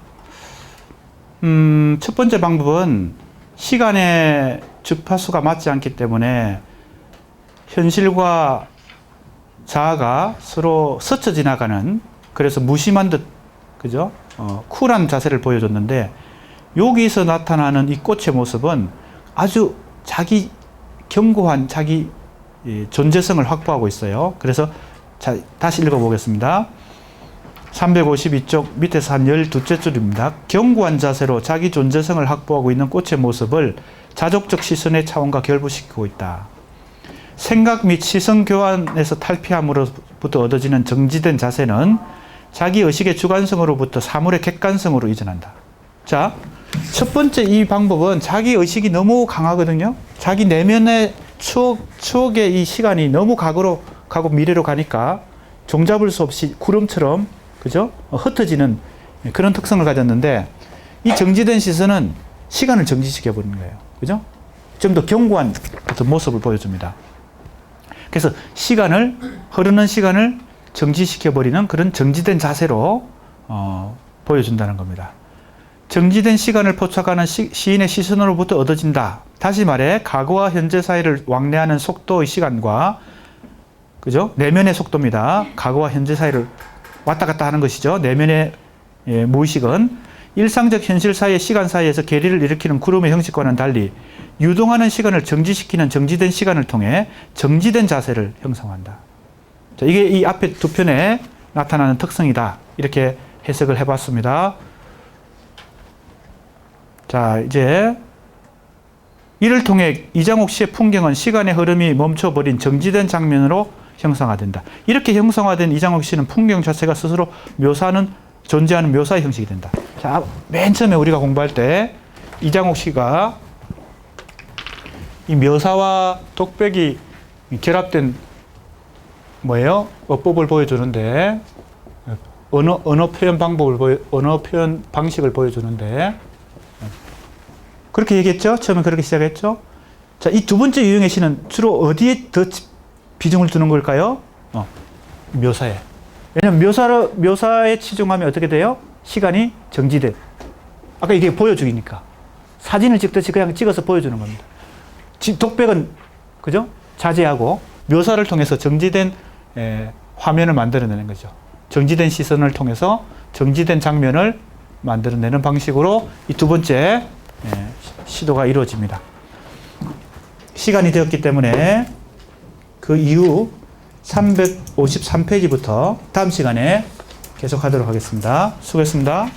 첫 번째 방법은 시간의 주파수가 맞지 않기 때문에 현실과 자아가 서로 스쳐 지나가는, 그래서 무심한 듯, 그죠? 쿨한 자세를 보여줬는데, 여기서 나타나는 이 꽃의 모습은 아주 자기 견고한 자기 존재성을 확보하고 있어요. 그래서 자, 다시 읽어보겠습니다. 352쪽 밑에서 한 12째 줄입니다. 견고한 자세로 자기 존재성을 확보하고 있는 꽃의 모습을 자족적 시선의 차원과 결부시키고 있다. 생각 및 시선 교환에서 탈피함으로부터 얻어지는 정지된 자세는 자기 의식의 주관성으로부터 사물의 객관성으로 이전한다. 자, 첫 번째 이 방법은 자기 의식이 너무 강하거든요. 자기 내면의 추억의 이 시간이 너무 과거로 가고 미래로 가니까 종잡을 수 없이 구름처럼, 그죠? 흩어지는 그런 특성을 가졌는데, 이 정지된 시선은 시간을 정지시켜 버리는 거예요. 그죠? 좀 더 견고한 어떤 모습을 보여줍니다. 그래서 흐르는 시간을 정지시켜 버리는 그런 정지된 자세로 보여준다는 겁니다. 정지된 시간을 포착하는 시인의 시선으로부터 얻어진다. 다시 말해 과거와 현재 사이를 왕래하는 속도의 시간과, 그죠? 내면의 속도입니다. 과거와 현재 사이를 왔다 갔다 하는 것이죠. 내면의 무의식은 일상적 현실 사이의 시간 사이에서 괴리를 일으키는 구름의 형식과는 달리 유동하는 시간을 정지시키는 정지된 시간을 통해 정지된 자세를 형성한다. 자, 이게 이 앞에 두 편에 나타나는 특성이다. 이렇게 해석을 해봤습니다. 자, 이제 이를 통해 이장옥 씨의 풍경은 시간의 흐름이 멈춰버린 정지된 장면으로 형성화된다. 이렇게 형성화된 이장옥 씨는 풍경 자체가 스스로 존재하는 묘사의 형식이 된다. 자, 맨 처음에 우리가 공부할 때 이장옥 씨가 이 묘사와 독백이 결합된 뭐예요? 어법을 보여주는데, 언어 표현 방식을 보여주는데, 그렇게 얘기했죠? 처음에 그렇게 시작했죠? 자, 이 두 번째 유형의 시는 주로 어디에 더 비중을 두는 걸까요? 묘사에. 왜냐면 묘사에 치중하면 어떻게 돼요? 시간이 정지돼. 아까 이게 보여주기니까. 사진을 찍듯이 그냥 찍어서 보여주는 겁니다. 독백은, 그죠? 자제하고 묘사를 통해서 정지된 화면을 만들어내는 거죠. 정지된 시선을 통해서 정지된 장면을 만들어내는 방식으로 이 두 번째 시도가 이루어집니다. 시간이 되었기 때문에 그 이후 353페이지부터 다음 시간에 계속하도록 하겠습니다. 수고했습니다.